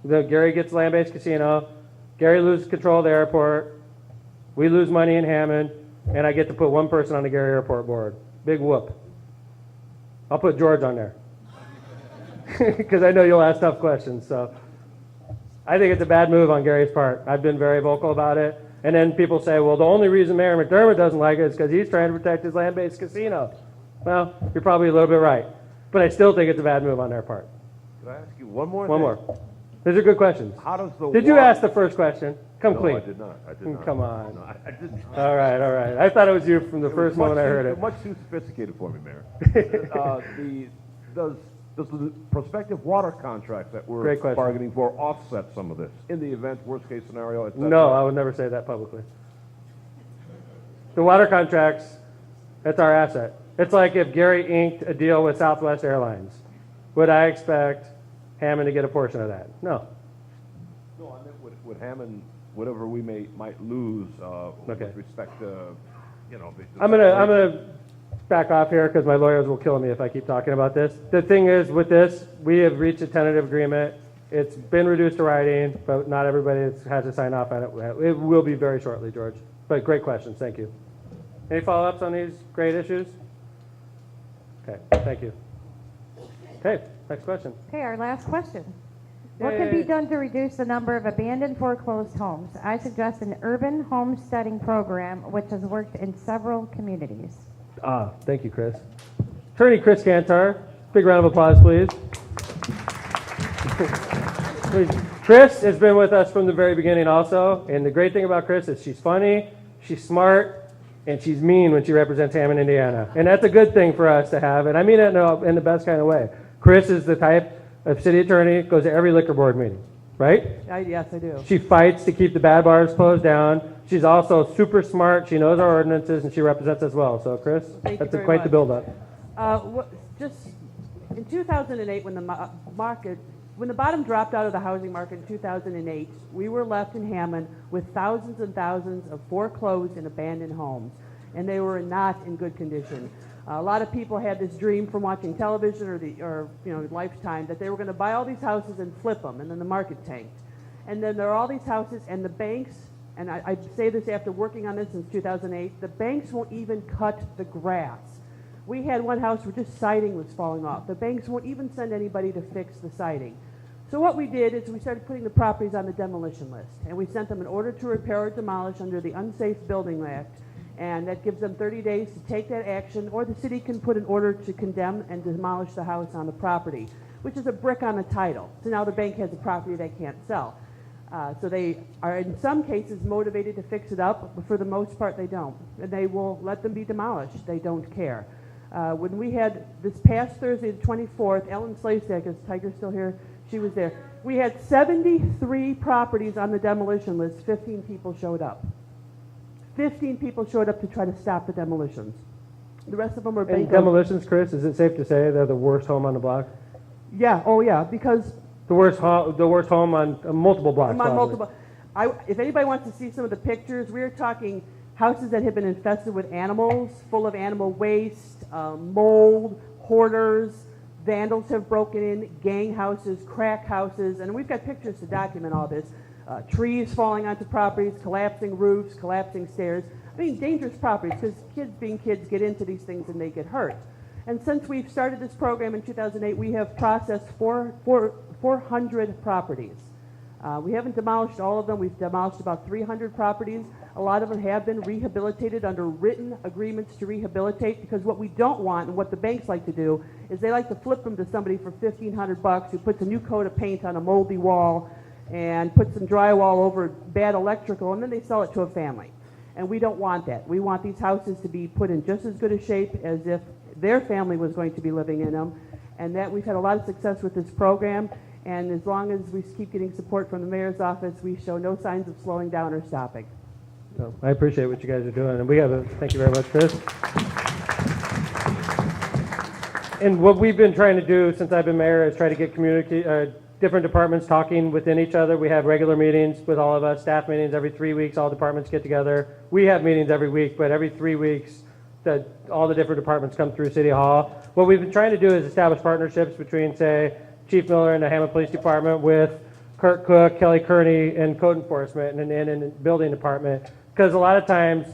Gary gets land-based casino. Gary loses control of the airport. We lose money in Hammond, and I get to put one person on the Gary Airport board. Big whoop. I'll put George on there because I know you'll ask tough questions. So I think it's a bad move on Gary's part. I've been very vocal about it. And then people say, well, the only reason Mayor McDermott doesn't like it is because he's trying to protect his land-based casino. Well, you're probably a little bit right. But I still think it's a bad move on their part. Could I ask you one more One thing? more. These are good questions. How does the Did you water- ask the first question? Come No, clean. I did not. I did not. Come on. No, I didn't. All right, all right. I thought it was you from the first moment I heard it. Much too sophisticated for me, Mayor. Does the prospective water contract that we're Great question. bargaining for offset some of this in the event, worst case scenario? et cetera? No, I would never say that publicly. The water contracts, that's our asset. It's like if Gary inked a deal with Southwest Airlines. Would I expect Hammond to get a portion of that? No. No, I meant would Hammond, whatever we might lose Okay. with respect to, you know. I'm gonna back off here because my lawyers will kill me if I keep talking about this. The thing is, with this, we have reached a tentative agreement. It's been reduced to writing, but not everybody has to sign off on it. It will be very shortly, George. But great questions. Thank you. Any follow-ups on these great issues? Okay, thank you. Okay, next question. Okay, our last question. What can be done to reduce the number of abandoned foreclosed homes? I suggest an urban homesteading program which has worked in several communities. Thank you, Chris. Attorney Chris Cantar, big round of applause, please. Please. Chris has been with us from the very beginning also, and the great thing about Chris is she's funny, she's smart, and she's mean when she represents Hammond, Indiana. And that's a good thing for us to have, and I mean it in the best kind of way. Chris is the type of city attorney, goes to every liquor board meeting, right? Yes, I do. She fights to keep the bad bars closed down. She's also super smart. She knows our ordinances, and she represents us well. So, Chris, Thank you that's very quite the much. build-up. Just in 2008, when the bottom dropped out of the housing market in 2008, we were left in Hammond with thousands and thousands of foreclosed and abandoned homes, and they were not in good condition. A lot of people had this dream from watching television or Lifetime that they were going to buy all these houses and flip them, and then the market tanked. And then there are all these houses, and the banks, and I say this after working on this since 2008, the banks won't even cut the grass. We had one house where just siding was falling off. The banks won't even send anybody to fix the siding. So what we did is we started putting the properties on the demolition list, and we sent them an order to repair or demolish under the Unsafe Building Act, and that gives them 30 days to take that action, or the city can put an order to condemn and demolish the house on the property, which is a brick on the title. So now the bank has a property they can't sell. So they are in some cases motivated to fix it up, but for the most part they don't. And they will let them be demolished. They don't care. When we had this past Thursday, the 24th, Ellen Slaystack, is Tiger still here? She was there. We had 73 properties on the demolition list. 15 people showed up. 15 people showed up to try to stop the demolitions. The rest of them were And bankrupt. demolitions, Chris, is it safe to say they're the worst home on the block? Yeah, oh yeah, because The worst home on multiple blocks. on probably. multiple. If anybody wants to see some of the pictures, we're talking houses that have been infested with animals, full of animal waste, mold, hoarders, vandals have broken in, gang houses, crack houses, and we've got pictures to document all this. Trees falling onto properties, collapsing roofs, collapsing stairs. I mean, dangerous properties, because kids being kids get into these things and they get hurt. And since we've started this program in 2008, we have processed 400 properties. We haven't demolished all of them. We've demolished about 300 properties. A lot of them have been rehabilitated under written agreements to rehabilitate, because what we don't want, and what the banks like to do, is they like to flip them to somebody for $1,500 who puts a new coat of paint on a moldy wall and puts some drywall over bad electrical, and then they sell it to a family. And we don't want that. We want these houses to be put in just as good a shape as if their family was going to be living in them. And that we've had a lot of success with this program. And as long as we keep getting support from the mayor's office, we show no signs of slowing down or stopping. So I appreciate what you guys are doing, and we have a, thank you very much, Chris. And what we've been trying to do since I've been mayor is try to get different departments talking within each other. We have regular meetings with all of us, staff meetings every 3 weeks, all departments get together. We have meetings every week, but every 3 weeks, all the different departments come through City Hall. What we've been trying to do is establish partnerships between, say, Chief Miller and the Hammond Police Department with Kurt Cook, Kelly Kearney, and Code Enforcement and the Building Department. Because a lot of times,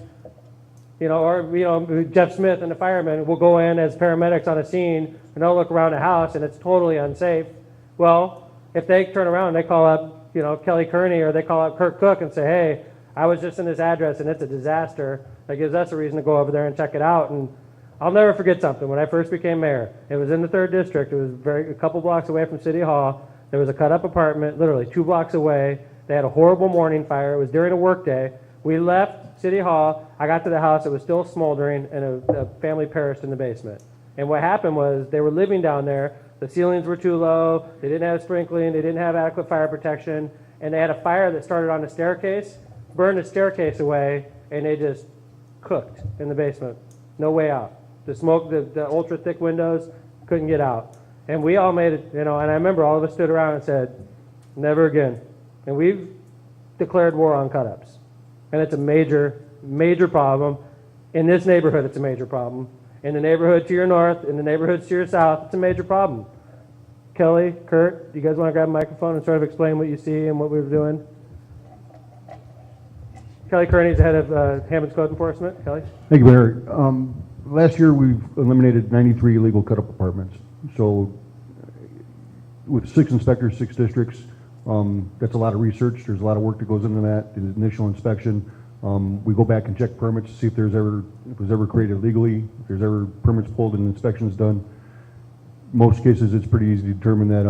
Jeff Smith and the firemen will go in as paramedics on a scene and they'll look around a house and it's totally unsafe. Well, if they turn around and they call up, Kelly Kearney or they call up Kurt Cook and say, hey, I was just in this address and it's a disaster, that gives us a reason to go over there and check it out. And I'll never forget something. When I first became mayor, it was in the 3rd District. It was a couple blocks away from City Hall. There was a cut-up apartment literally 2 blocks away. They had a horrible morning fire. It was during a work day. We left City Hall. I got to the house. It was still smoldering, and a family perished in the basement. And what happened was they were living down there. The ceilings were too low. They didn't have sprinkling. They didn't have adequate fire protection. And they had a fire that started on the staircase, burned the staircase away, and they just cooked in the basement. No way out. The smoke, the ultra-thick windows, couldn't get out. And we all made it, and I remember all of us stood around and said, never again. And we've declared war on cut-ups. And it's a major, major problem. In this neighborhood, it's a major problem. In the neighborhood to your north, in the neighborhoods to your south, it's a major problem. Kelly, Kurt, do you guys want to grab a microphone and sort of explain what you see and what we were doing? Kelly Kearney's the head of Hammond's Code Enforcement. Kelly? Thank you, Mayor. Last year, we've eliminated 93 illegal cut-up apartments. So with 6 inspectors, 6 districts, that's a lot of research. There's a lot of work that goes into that, the initial inspection. We go back and check permits to see if it was ever created legally, if there's ever permits pulled and inspections done. Most cases, it's pretty easy to determine that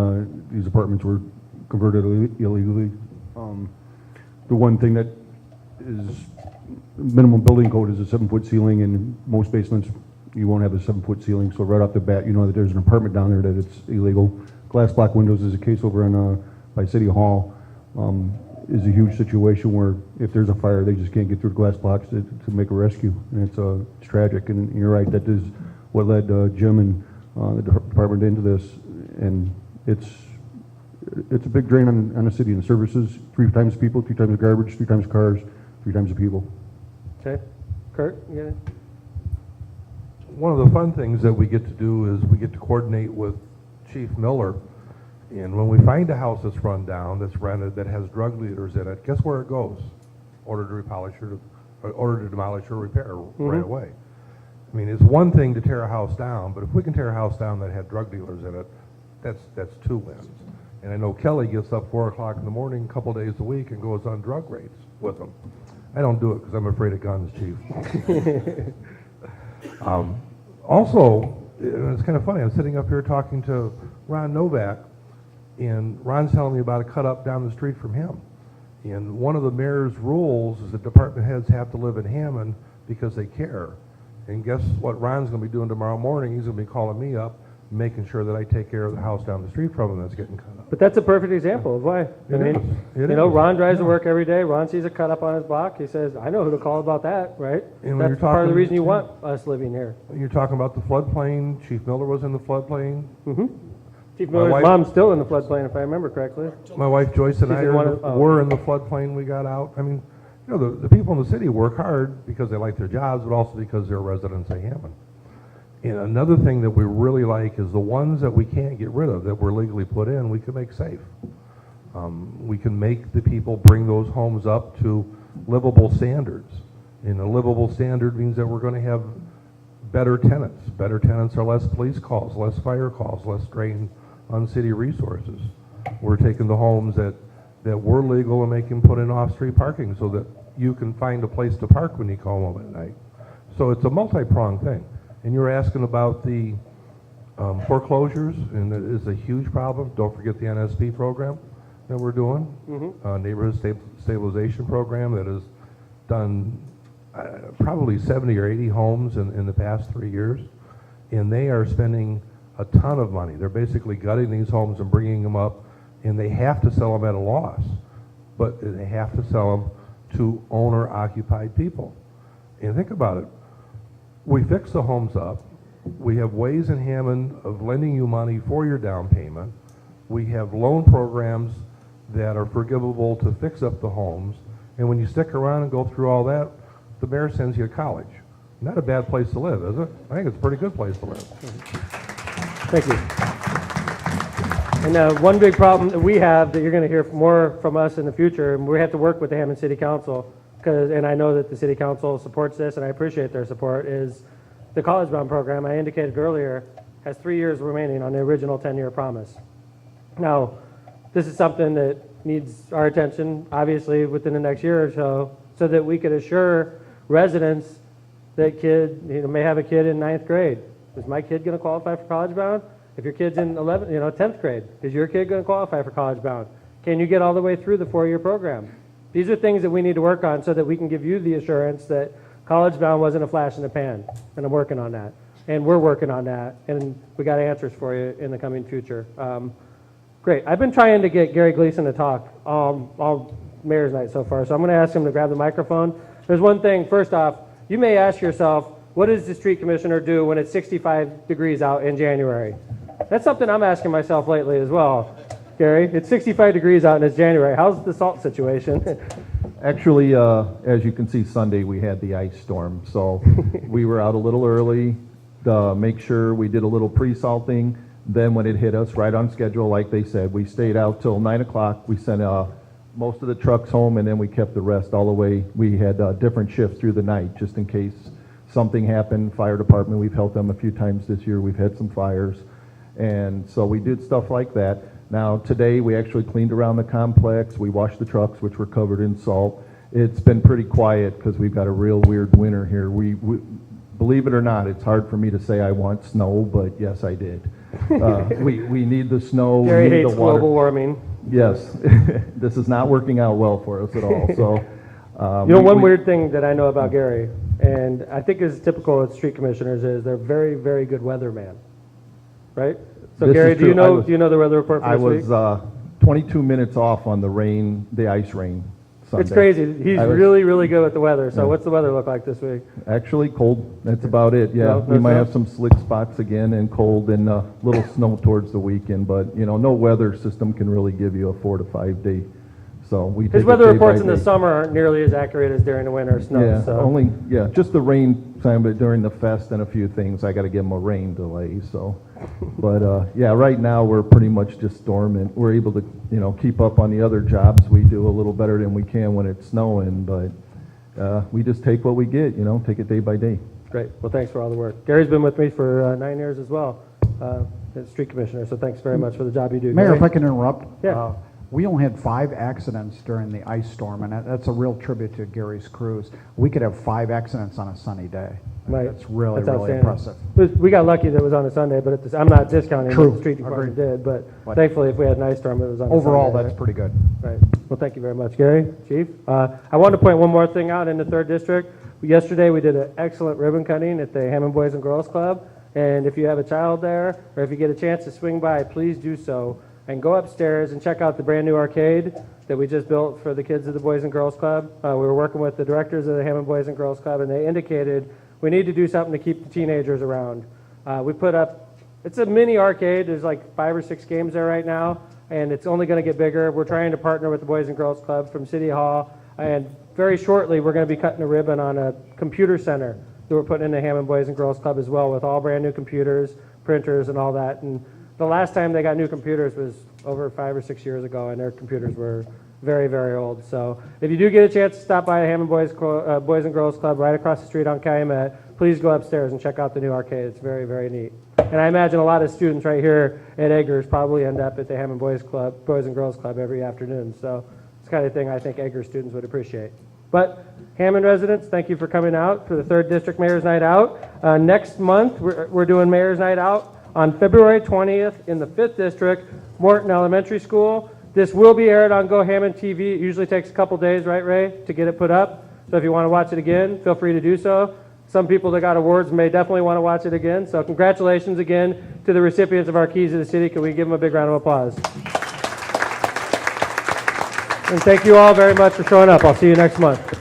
these apartments were converted illegally. The one thing that is minimum building code is a 7-foot ceiling, and most basements you won't have a 7-foot ceiling. So right off the bat, you know that there's an apartment down there that it's illegal. Glass block windows is a case over on by City Hall. Is a huge situation where if there's a fire, they just can't get through the glass blocks to make a rescue, and it's tragic. And you're right, that is what led Jim and the department into this, and it's a big drain on the city and the services. 3 times people, 2 times the garbage, 3 times cars, 3 times the people. Okay. Kurt, you got it? One of the fun things that we get to do is we get to coordinate with Chief Miller. And when we find a house that's run down, that's rented, that has drug dealers in it, guess where it goes? Order to demolish or repair right away. I mean, it's one thing to tear a house down, but if we can tear a house down that had drug dealers in it, that's 2 wins. And I know Kelly gets up 4 o'clock in the morning, a couple days a week, and goes on drug raids with them. I don't do it because I'm afraid of guns, Chief. Also, it's kind of funny, I'm sitting up here talking to Ron Novak, and Ron's telling me about a cut up down the street from him. And one of the mayor's rules is that department heads have to live in Hammond because they care. And guess what Ron's going to be doing tomorrow morning? He's going to be calling me up, making sure that I take care of the house down the street from him that's getting cut up. But that's a perfect example of why. Ron drives to work every day. Ron sees a cut up on his block. He says, I know who to call about that, right? And that's part of the reason you want us living here. You're talking about the floodplain. Chief Miller was in the floodplain. Mm-hmm. Chief Miller's mom's still in the floodplain, if I remember correctly. My wife Joyce and I were in the floodplain. We got out. I mean, the people in the city work hard because they like their jobs, but also because they're residents of Hammond. And another thing that we really like is the ones that we can't get rid of that were legally put in, we can make safe. We can make the people bring those homes up to livable standards. And a livable standard means that we're going to have better tenants. Better tenants are less police calls, less fire calls, less strain on city resources. We're taking the homes that were legal and making put in off-street parking so that you can find a place to park when you come home at night. So it's a multi-pronged thing. And you're asking about the foreclosures, and it is a huge problem. Don't forget the NSP program that we're doing, neighborhood stabilization program that has done probably 70 or 80 homes in the past 3 years. And they are spending a ton of money. They're basically gutting these homes and bringing them up, and they have to sell them at a loss. But they have to sell them to owner-occupied people. And think about it. We fix the homes up. We have ways in Hammond of lending you money for your down payment. We have loan programs that are forgivable to fix up the homes. And when you stick around and go through all that, the mayor sends you to college. Not a bad place to live, is it? I think it's a pretty good place to live. Thank you. And one big problem that we have that you're going to hear more from us in the future, and we have to work with the Hammond City Council, and I know that the City Council supports this, and I appreciate their support, is the College Bound program I indicated earlier has 3 years remaining on the original 10-year promise. Now, this is something that needs our attention, obviously, within the next year or so that we could assure residents that kid may have a kid in 9th grade. Is my kid going to qualify for College Bound? If your kid's in 10th grade, is your kid going to qualify for College Bound? Can you get all the way through the 4-year program? These are things that we need to work on so that we can give you the assurance that College Bound wasn't a flash in the pan, and I'm working on that. And we're working on that, and we got answers for you in the coming future. Great. I've been trying to get Gary Gleason to talk all Mayor's Night so far, so I'm going to ask him to grab the microphone. There's one thing. First off, you may ask yourself, what does the street commissioner do when it's 65 degrees out in January? That's something I'm asking myself lately as well. Gary, it's 65 degrees out and it's January. How's the salt situation? Actually, as you can see, Sunday we had the ice storm, so we were out a little early to make sure we did a little pre-salting. Then when it hit us right on schedule, like they said, we stayed out till 9 o'clock. We sent most of the trucks home, and then we kept the rest all the way. We had different shifts through the night just in case something happened. Fire department, we've helped them a few times this year. We've had some fires, and so we did stuff like that. Now today we actually cleaned around the complex. We washed the trucks, which were covered in salt. It's been pretty quiet because we've got a real weird winter here. We believe it or not, it's hard for me to say I want snow, but yes, I did. We need the snow. Gary we need hates the water. global warming. Yes, this is not working out well for us at all. So, one weird thing that I know about Gary, and I think is typical of street commissioners, is they're very, very good weatherman, right? So This Gary, is do you true. know the weather report for this week? I was 22 minutes off on the ice rain Sunday. It's crazy. He's really, really good with the weather. So Yeah. what's the weather look like this week? Actually, cold. That's about it. Yeah, No we might snow? have some slick spots again and cold and a little snow towards the weekend. But no weather system can really give you a 4 to 5 day. So we His take it weather day reports by in the day. summer aren't nearly as accurate as during the winter snow. Yeah, So just the rain time, but during the fest and a few things, I got to give them a rain delay. So, but right now we're pretty much just storming. We're able to keep up on the other jobs. We do a little better than we can when it's snowing, but we just take what we get. Take it day by day. great. Well, thanks for all the work. Gary's been with me for 9 years as well, as street commissioner. So thanks very much for the job you do. Mayor, Gary. if I can interrupt. Yeah. We only had 5 accidents during the ice storm, and that's a real tribute to Gary's crews. We could have 5 accidents on a sunny day. Right. That's really, That's really outstanding. impressive. We got lucky that it was on a Sunday, but I'm not discounting True. what the street department Agreed. did, but Right. thankfully if we had an ice storm, it was on a Overall, Sunday, that's right? pretty good. Right. Well, thank you very much, Gary, Chief. I wanted to point one more thing out in the 3rd District. Yesterday, we did an excellent ribbon cutting at the Hammond Boys and Girls Club, and if you have a child there, or if you get a chance to swing by, please do so, and go upstairs and check out the brand new arcade that we just built for the kids of the Boys and Girls Club. We were working with the directors of the Hammond Boys and Girls Club, and they indicated we need to do something to keep the teenagers around. We put up, it's a mini arcade, there's like 5 or 6 games there right now, and it's only going to get bigger. We're trying to partner with the Boys and Girls Club from City Hall, and very shortly we're going to be cutting a ribbon on a computer center that we're putting in the Hammond Boys and Girls Club as well, with all brand new computers, printers, and all that. And the last time they got new computers was over 5 or 6 years ago, and their computers were very, very old. So if you do get a chance to stop by the Hammond Boys and Girls Club right across the street on Calumet, please go upstairs and check out the new arcade. It's very, very neat. And I imagine a lot of students right here at Eggers probably end up at the Hammond Boys and Girls Club every afternoon. So it's the kind of thing I think Eggers students would appreciate. But Hammond residents, thank you for coming out for the 3rd District Mayor's Night Out. Next month, we're doing Mayor's Night Out on February 20th in the 5th District, Morton Elementary School. This will be aired on Go Hammond TV. It usually takes a couple days, right, Ray, to get it put up. So if you want to watch it again, feel free to do so. Some people that got awards may definitely want to watch it again. So congratulations again to the recipients of our Keys of the City. Can we give them a big round of applause? And thank you all very much for showing up. I'll see you next month.